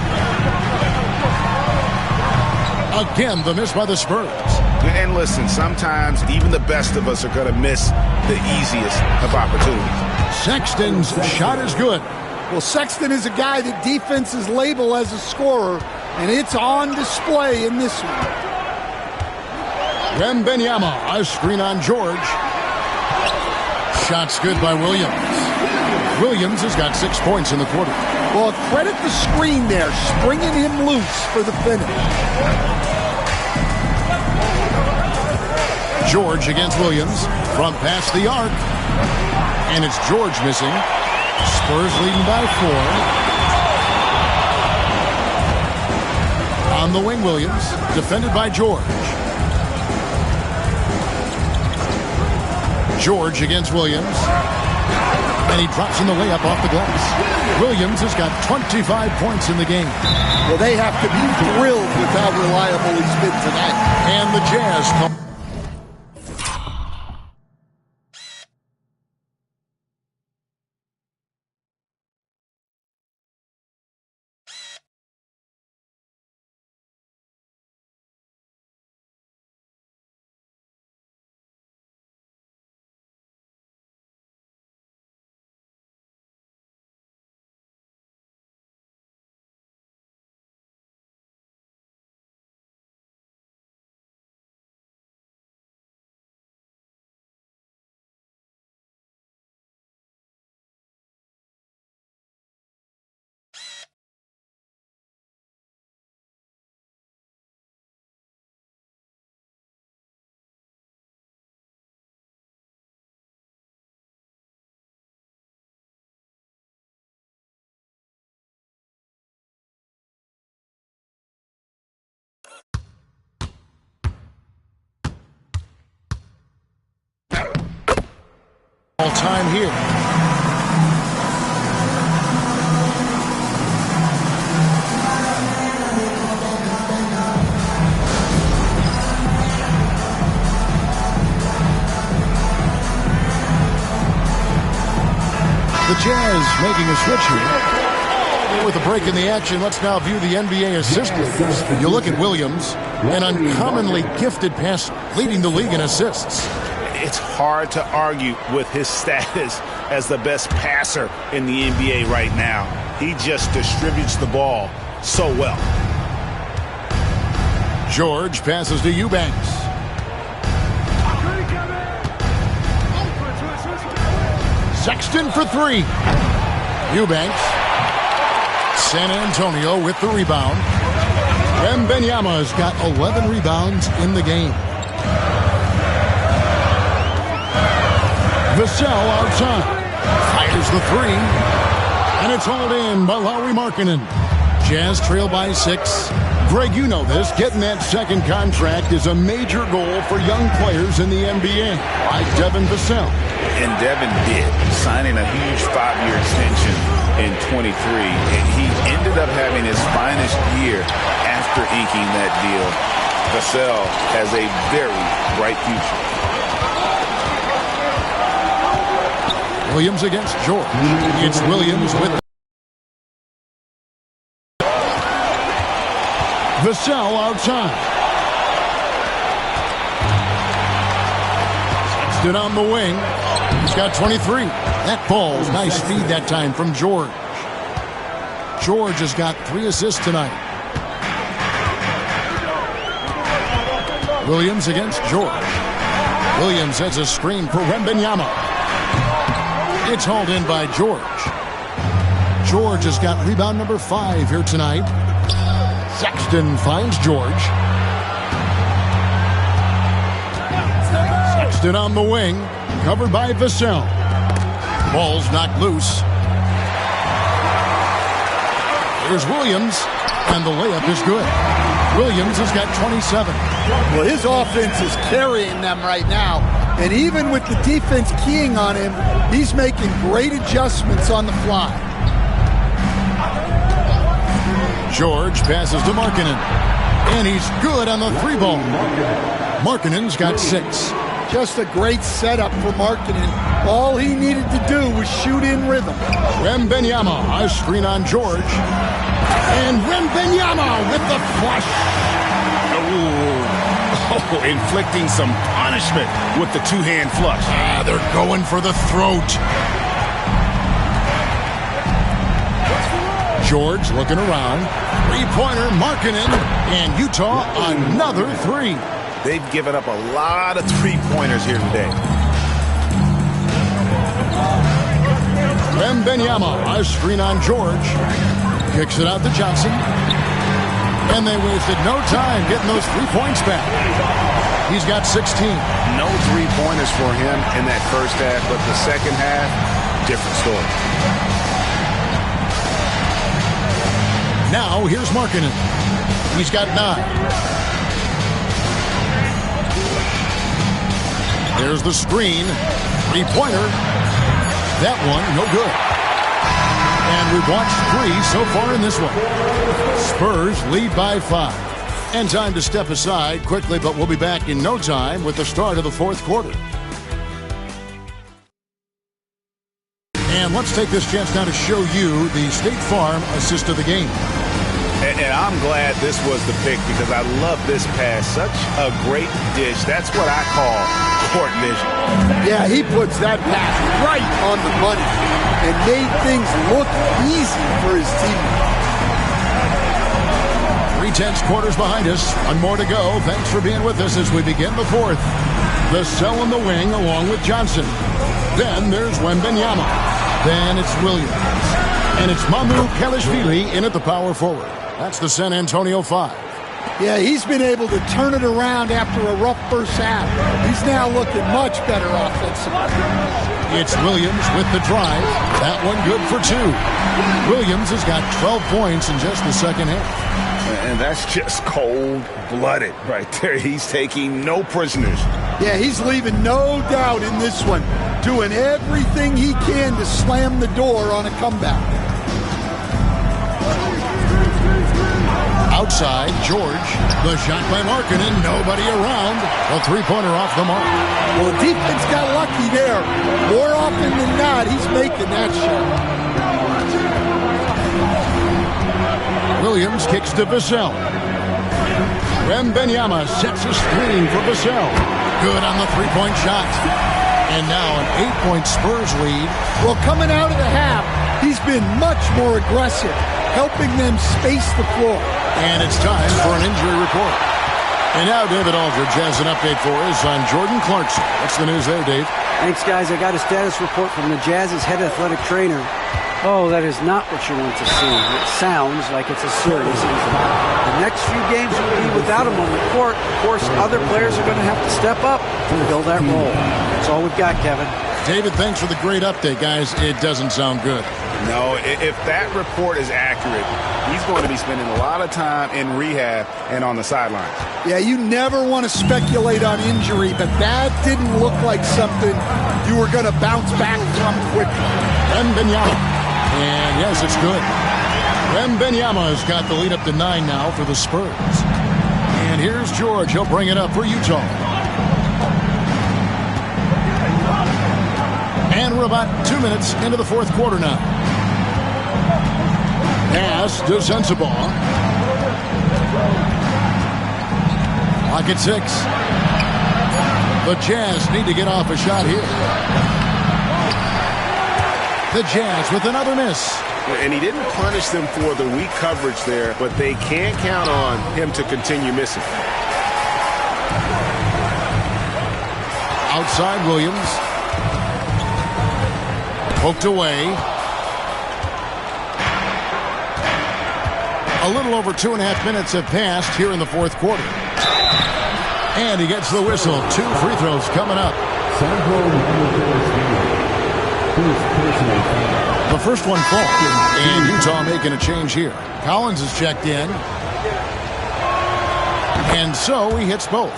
A: Again, the miss by the Spurs.
G: And listen, sometimes even the best of us are going to miss the easiest of opportunities.
A: Sexton's shot is good.
F: Well, Sexton is a guy that defenses label as a scorer, and it's on display in this one.
A: Wembanyama, a screen on George. Shot's good by Williams. Williams has got 6 points in the quarter.
F: Well, credit the screen there, springing him loose for the finish.
A: George against Williams from past the arc. And it's George missing. Spurs leading by 4. On the wing, Williams, defended by George. George against Williams. And he drops in the layup off the glass. Williams has got 25 points in the game.
F: Well, they have to be thrilled with how reliable he's been tonight.
A: And the Jazz come. All time here. The Jazz making a switch here. With a break in the action, let's now view the NBA assist leaders. You look at Williams, an uncommonly gifted passer, leading the league in assists.
G: It's hard to argue with his status as the best passer in the NBA right now. He just distributes the ball so well.
A: George passes to Eubanks. Sexton for 3. Eubanks. San Antonio with the rebound. Wembanyama's got 11 rebounds in the game. Vassell outside. Fires the 3. And it's hauled in by Lauri Markkanen. Jazz trail by 6. Greg, you know this. Getting that second contract is a major goal for young players in the NBA, like Devin Vassell.
G: And Devin did, signing a huge 5-year extension in 23. And he ended up having his finest year after inking that deal. Vassell has a very bright future.
A: Williams against George. It's Williams with Vassell outside. Sexton on the wing. He's got 23. That ball's nice speed that time from George. George has got 3 assists tonight. Williams against George. Williams has a screen for Wembanyama. It's hauled in by George. George has got rebound number 5 here tonight. Sexton finds George. Sexton on the wing, covered by Vassell. Ball's knocked loose. Here's Williams, and the layup is good. Williams has got 27.
F: Well, his offense is carrying them right now. And even with the defense keying on him, he's making great adjustments on the fly.
A: George passes to Markkanen. And he's good on the 3-ball. Markkanen's got 6.
F: Just a great setup for Markkanen. All he needed to do was shoot in rhythm.
A: Wembanyama, a screen on George. And Wembanyama with the flush.
G: Oh, inflicting some punishment with the 2-hand flush.
A: They're going for the throat. George looking around. 3-pointer, Markkanen, and Utah another 3.
G: They've given up a lot of 3-pointers here today.
A: Wembanyama, a screen on George. Kicks it out to Johnson. And they wasted no time getting those 3 points back. He's got 16.
G: No three-pointers for him in that first half, but the second half, different story.
A: Now, here's Markkanen. He's got 9. There's the screen. Three-pointer. That one, no good. And we've watched 3 so far in this one. Spurs lead by 5. And time to step aside quickly, but we'll be back in no time with the start of the fourth quarter. And let's take this chance now to show you the State Farm assist of the game.
G: And I'm glad this was the pick because I love this pass. Such a great dish. That's what I call court vision.
F: Yeah, he puts that pass right on the money and made things look easy for his teammates.
A: 3/10 quarters behind us. One more to go. Thanks for being with us as we begin the fourth. Vassell in the wing along with Johnson. Then there's Wembanyama. Then it's Williams. And it's Mamu Kelishvili in at the power forward. That's the San Antonio 5.
F: Yeah, he's been able to turn it around after a rough first half. He's now looking much better offensively.
A: It's Williams with the drive. That one good for 2. Williams has got 12 points in just the second half.
G: And that's just cold-blooded right there. He's taking no prisoners.
F: Yeah, he's leaving no doubt in this one. Doing everything he can to slam the door on a comeback.
A: Outside, George. The shot by Markkanen. Nobody around. A three-pointer off the mark.
F: Well, the defense got lucky there. More often than not, he's making that shot.
A: Williams kicks to Vassell. Wembanyama sets a screen for Vassell. Good on the three-point shot. And now an 8-point Spurs lead.
F: Well, coming out of the half, he's been much more aggressive, helping them space the floor.
A: And it's time for an injury report. And now David Aldridge has an update for us on Jordan Clarkson. What's the news there, Dave?
E: Thanks, guys. I got a status report from the Jazz's head athletic trainer. Oh, that is not what you want to see. It sounds like it's a serious injury. The next few games will be without him on the court. Of course, other players are going to have to step up to fill that role. That's all we've got, Kevin.
A: David, thanks for the great update, guys. It doesn't sound good.
G: No, if that report is accurate, he's going to be spending a lot of time in rehab and on the sidelines.
F: Yeah, you never want to speculate on injury, but that didn't look like something you were going to bounce back from quickly.
A: Wembanyama. And yes, it's good. Wembanyama's got the lead up to 9 now for the Spurs. And here's George. He'll bring it up for Utah. And we're about 2 minutes into the fourth quarter now. Pass to Sensabaugh. Clock at 6. The Jazz need to get off a shot here. The Jazz with another miss.
G: And he didn't punish them for the weak coverage there, but they can't count on him to continue missing.
A: Outside Williams. Poked away. A little over 2.5 minutes have passed here in the fourth quarter. And he gets the whistle. 2 free throws coming up. The first one falls, and Utah making a change here. Collins is checked in, and so he hits both.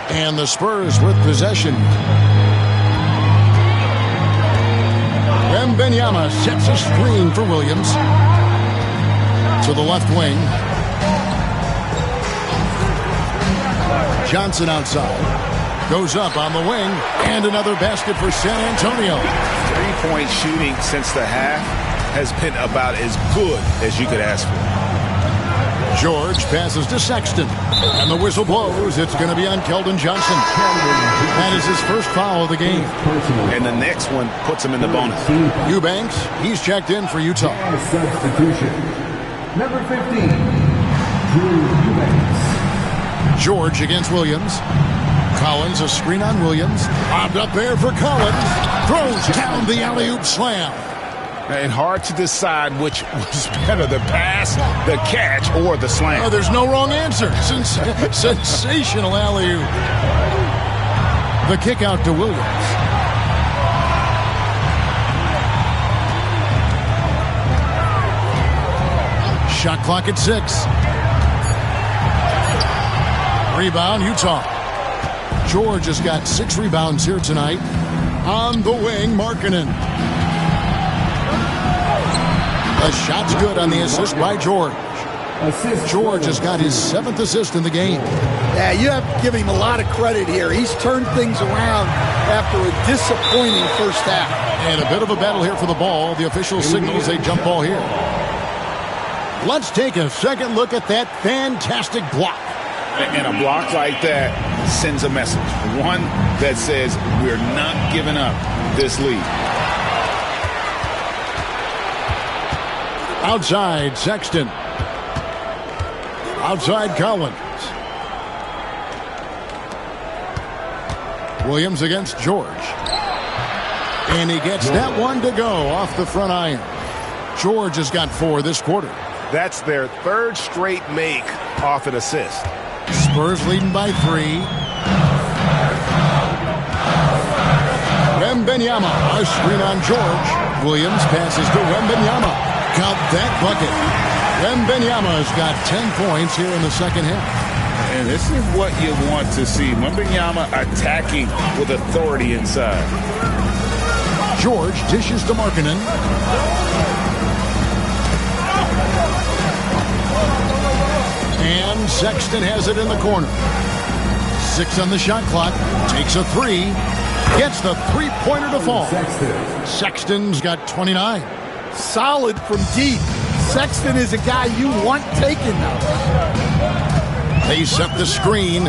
A: And the Spurs with possession. Wembanyama sets a screen for Williams to the left wing. Johnson outside. Goes up on the wing, and another basket for San Antonio.
G: Three-point shooting since the half has been about as good as you could ask for.
A: George passes to Sexton, and the whistle blows. It's going to be on Keldon Johnson. That is his first foul of the game.
G: And the next one puts him in the bonus.
A: Eubanks, he's checked in for Utah.
L: Substitution. Number 15, Drew Eubanks.
A: George against Williams. Collins, a screen on Williams. Bobbed up there for Collins. Throws down the alley-oop slam.
G: And hard to decide which was better, the pass, the catch, or the slam.
A: Oh, there's no wrong answer. Sensational alley-oop. The kick out to Williams. Shot clock at 6. Rebound, Utah. George has got 6 rebounds here tonight. On the wing, Markkanen. The shot's good on the assist by George. George has got his 7th assist in the game.
F: Yeah, you have to give him a lot of credit here. He's turned things around after a disappointing first half.
A: And a bit of a battle here for the ball. The official signals a jump ball here. Let's take a second look at that fantastic block.
G: And a block like that sends a message. One that says we're not giving up this lead.
A: Outside, Sexton. Outside, Collins. Williams against George. And he gets that one to go off the front iron. George has got 4 this quarter.
H: That's their 3rd straight make off an assist.
A: Spurs leading by 3. Wembanyama, a screen on George. Williams passes to Wembanyama. Count that bucket. Wembanyama's got 10 points here in the second half.
G: And this is what you want to see. Wembanyama attacking with authority inside.
A: George dishes to Markkanen. And Sexton has it in the corner. 6 on the shot clock. Takes a 3. Gets the 3-pointer to fall. Sexton's got 29.
F: Solid from deep. Sexton is a guy you want taking those.
A: They set the screen.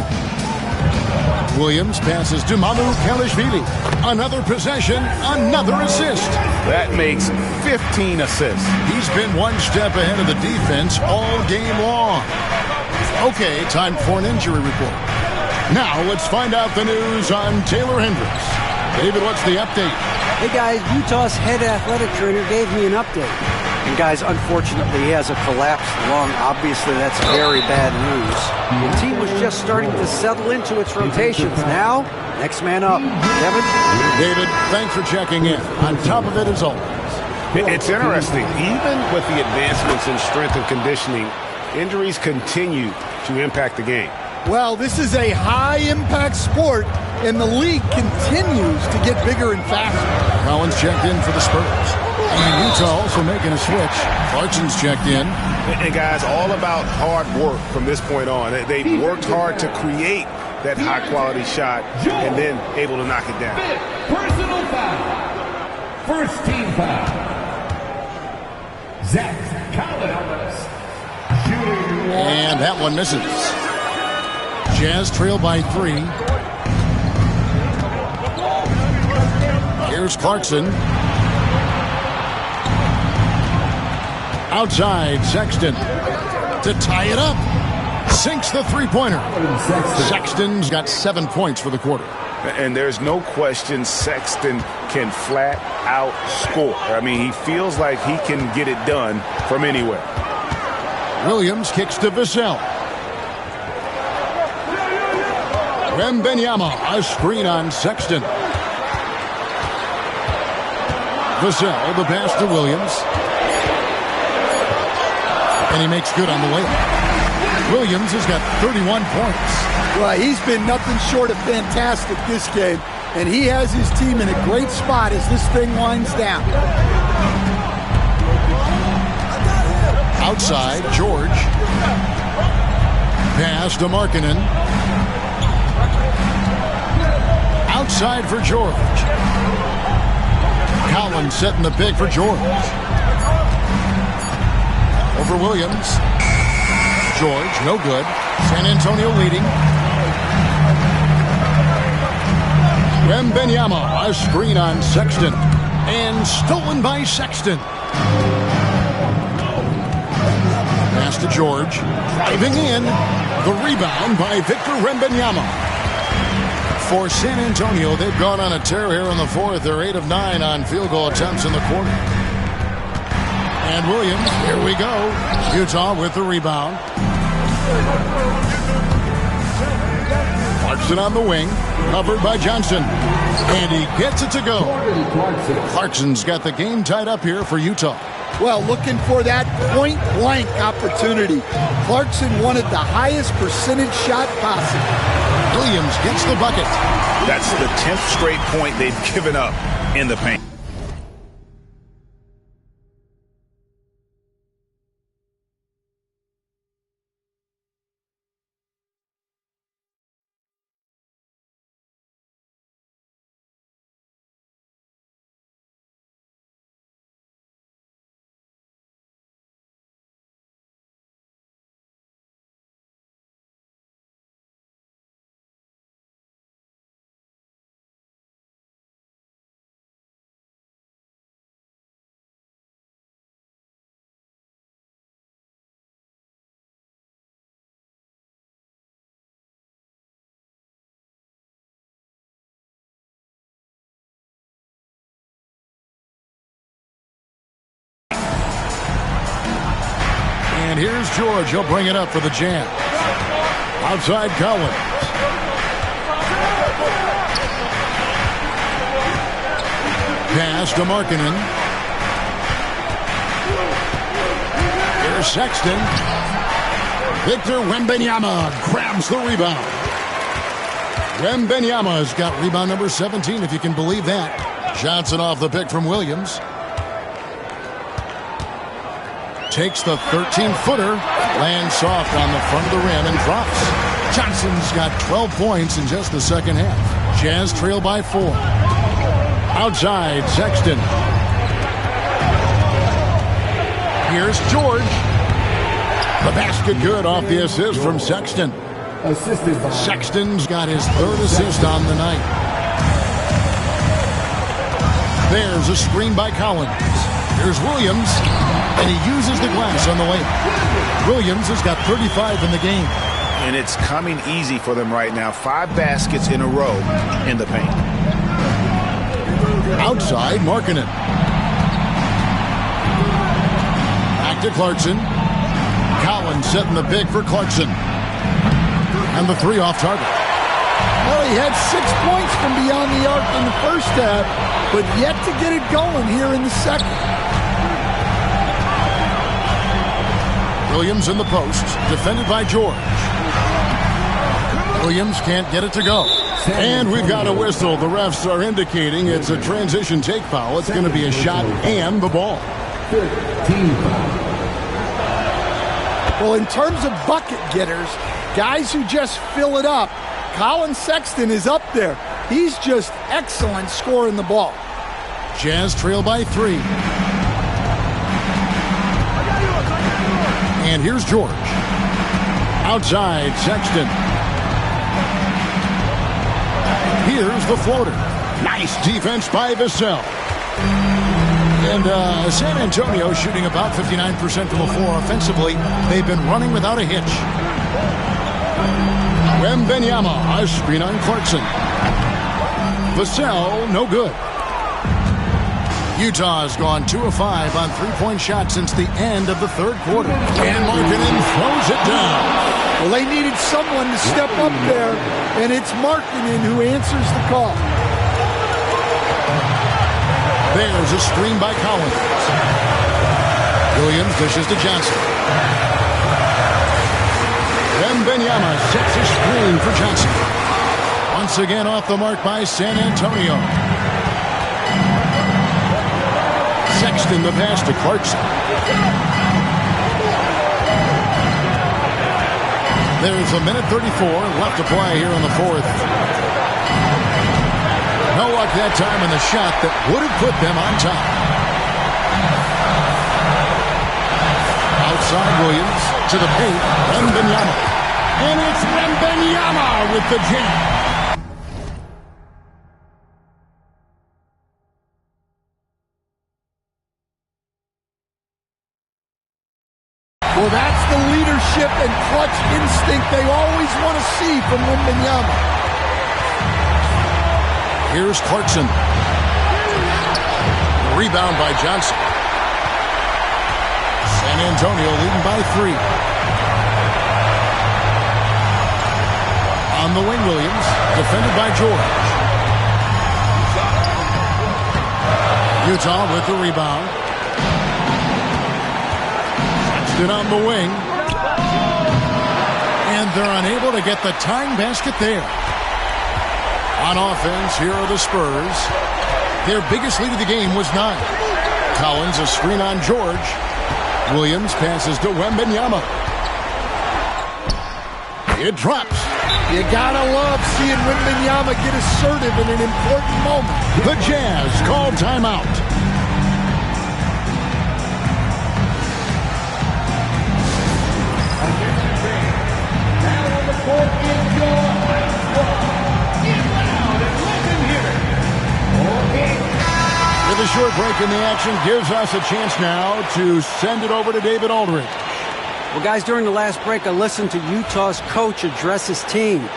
A: Williams passes to Mamu Kalishvili. Another possession, another assist.
G: That makes 15 assists.
A: He's been one step ahead of the defense all game long. Okay, time for an injury report. Now let's find out the news on Taylor Hendricks. David, what's the update?
E: Hey guys, Utah's head athletic trainer gave me an update. And guys, unfortunately, he has a collapsed lung. Obviously, that's very bad news. The team was just starting to settle into its rotations. Now, next man up. Kevin?
A: David, thanks for checking in. On top of it, as always.
H: It's interesting. Even with the advancements in strength and conditioning, injuries continue to impact the game.
F: Well, this is a high-impact sport, and the league continues to get bigger and faster.
A: Collins checked in for the Spurs. And Utah also making a switch. Clarkson's checked in.
H: And guys, all about hard work from this point on. They've worked hard to create that high-quality shot and then able to knock it down.
L: Personal foul. First team foul. Zach Collins.
A: And that one misses. Jazz trail by 3. Here's Clarkson. Outside, Sexton to tie it up. Sinks the 3-pointer. Sexton's got 7 points for the quarter.
G: And there's no question Sexton can flat out score. I mean, he feels like he can get it done from anywhere.
A: Williams kicks to Vassell. Wembanyama, a screen on Sexton. Vassell, the pass to Williams. And he makes good on the way. Williams has got 31 points.
F: Well, he's been nothing short of fantastic this game. And he has his team in a great spot as this thing winds down.
A: Outside, George. Pass to Markkanen. Outside for George. Collins setting the pick for George. Over Williams. George, no good. San Antonio leading. Wembanyama, a screen on Sexton. And stolen by Sexton. Pass to George. Driving in. The rebound by Victor Wembanyama. For San Antonio, they've gone on a tear here in the fourth. They're 8 of 9 on field goal attempts in the quarter. And Williams, here we go. Utah with the rebound. Clarkson on the wing, covered by Johnson. And he gets it to go. Clarkson's got the game tied up here for Utah.
F: Well, looking for that point-blank opportunity. Clarkson wanted the highest percentage shot possible.
A: Williams gets the bucket.
G: That's the 10th straight point they've given up in the paint.
A: And here's George. He'll bring it up for the jam. Outside Collins. Pass to Markkanen. Here's Sexton. Victor Wembanyama grabs the rebound. Wembanyama's got rebound number 17, if you can believe that. Johnson off the pick from Williams. Takes the 13-footer, lands soft on the front of the rim and drops. Johnson's got 12 points in just the second half. Jazz trail by 4. Outside, Sexton. Here's George. The basket good off the assist from Sexton. Sexton's got his 3rd assist on the night. There's a screen by Collins. Here's Williams. And he uses the glass on the layup. Williams has got 35 in the game.
G: And it's coming easy for them right now. 5 baskets in a row in the paint.
A: Outside, Markkanen. Back to Clarkson. Collins setting the pick for Clarkson. And the 3 off target.
F: Well, he had 6 points from beyond the arc in the first half, but yet to get it going here in the second.
A: Williams in the post, defended by George. Williams can't get it to go. And we've got a whistle. The refs are indicating it's a transition take foul. It's going to be a shot and the ball.
F: Well, in terms of bucket getters, guys who just fill it up, Colin Sexton is up there. He's just excellent scoring the ball.
A: Jazz trail by 3. And here's George. Outside, Sexton. Here's the floater. Nice defense by Vassell. And San Antonio shooting about 59% from the floor offensively. They've been running without a hitch. Wembanyama, a screen on Clarkson. Vassell, no good. Utah's gone 2 of 5 on 3-point shots since the end of the 3rd quarter. And Markkanen throws it down.
F: Well, they needed someone to step up there, and it's Markkanen who answers the call.
A: There's a screen by Collins. Williams dishes to Johnson. Wembanyama sets a screen for Johnson. Once again off the mark by San Antonio. Sexton the pass to Clarkson. There's a minute 34 left to play here in the 4th. No luck that time in the shot that would have put them on top. Outside Williams to the paint. Wembanyama. And it's Wembanyama with the jam.
F: Well, that's the leadership and clutch instinct they always want to see from Wembanyama.
A: Here's Clarkson. Rebound by Johnson. San Antonio leading by 3. On the wing, Williams, defended by George. Utah with the rebound. Touched it on the wing. And they're unable to get the tying basket there. On offense, here are the Spurs. Their biggest lead of the game was 9. Collins, a screen on George. Williams passes to Wembanyama. It drops.
F: You gotta love seeing Wembanyama get assertive in an important moment.
A: The Jazz call timeout.
L: Now on the court is your high squad. Get loud and let them hear it. Okay.
A: With a short break in the action, gives us a chance now to send it over to David Aldridge.
E: Well, guys, during the last break, I listened to Utah's coach address his team.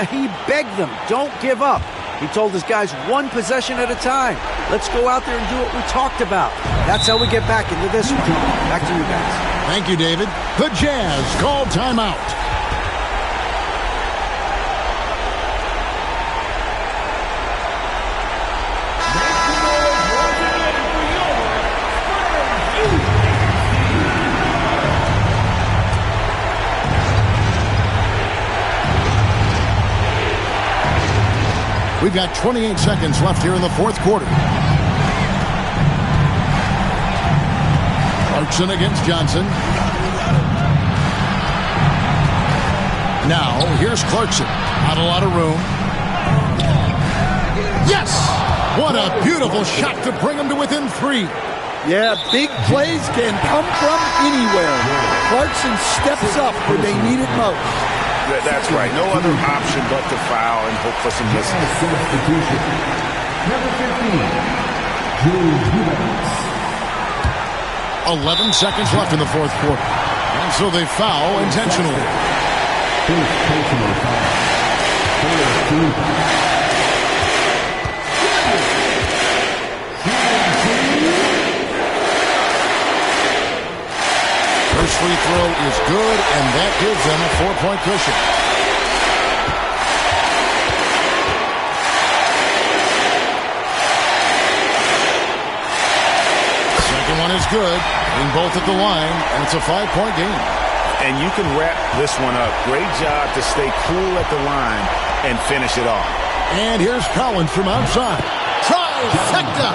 E: He begged them, don't give up. He told his guys, one possession at a time. Let's go out there and do what we talked about. That's how we get back into this one. Back to you guys.
A: Thank you, David. The Jazz call timeout. We've got 28 seconds left here in the fourth quarter. Clarkson against Johnson. Now, here's Clarkson. Not a lot of room. Yes! What a beautiful shot to bring him to within 3.
F: Yeah, big plays can come from anywhere. Clarkson steps up where they need it most.
G: That's right. No other option but to foul and hope for some misses.
L: Substitution. Number 15, Drew Hughes.
A: 11 seconds left in the fourth quarter. And so they foul intentionally.
L: First personal foul.
A: First free throw is good, and that gives them a 4-point cushion. Second one is good. Being both at the line, and it's a 5-point game.
G: And you can wrap this one up. Great job to stay cool at the line and finish it off.
A: And here's Collins from outside. Trifecta!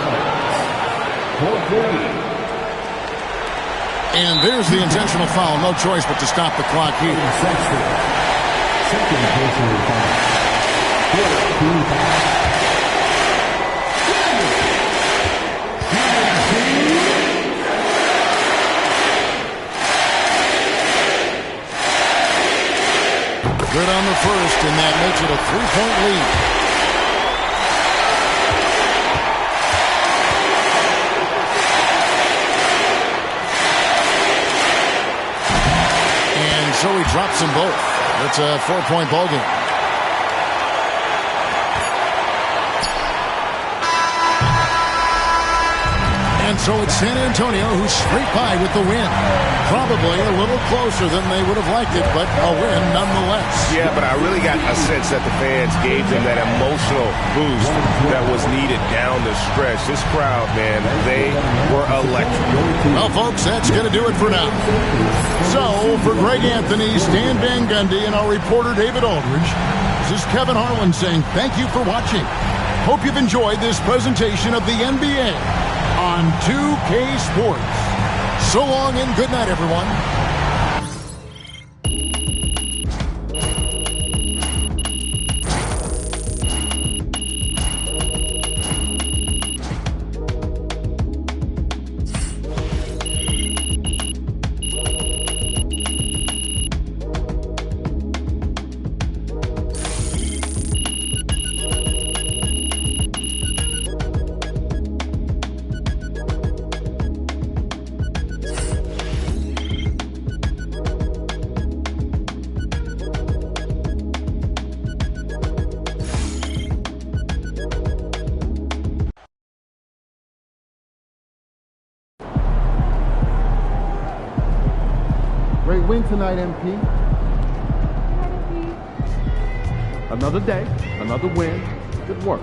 A: And there's the intentional foul. No choice but to stop the clock here.
L: Second personal foul. 14 foul.
A: Good on the first, and that makes it a 3-point lead. And so he drops them both. It's a 4-point ball game. And so it's San Antonio who's straight by with the win. Probably a little closer than they would have liked it, but a win nonetheless.
G: Yeah, but I really got a sense that the fans gave them that emotional boost that was needed down the stretch. This crowd, man, they were electric.
A: Well, folks, that's going to do it for now. So, for Greg Anthony, Stan Van Gundy, and our reporter David Aldridge, this is Kevin Harlan saying thank you for watching. Hope you've enjoyed this presentation of the NBA on 2K Sports. So long and good night, everyone.
C: great win tonight, MP. Another day, another win. Good work.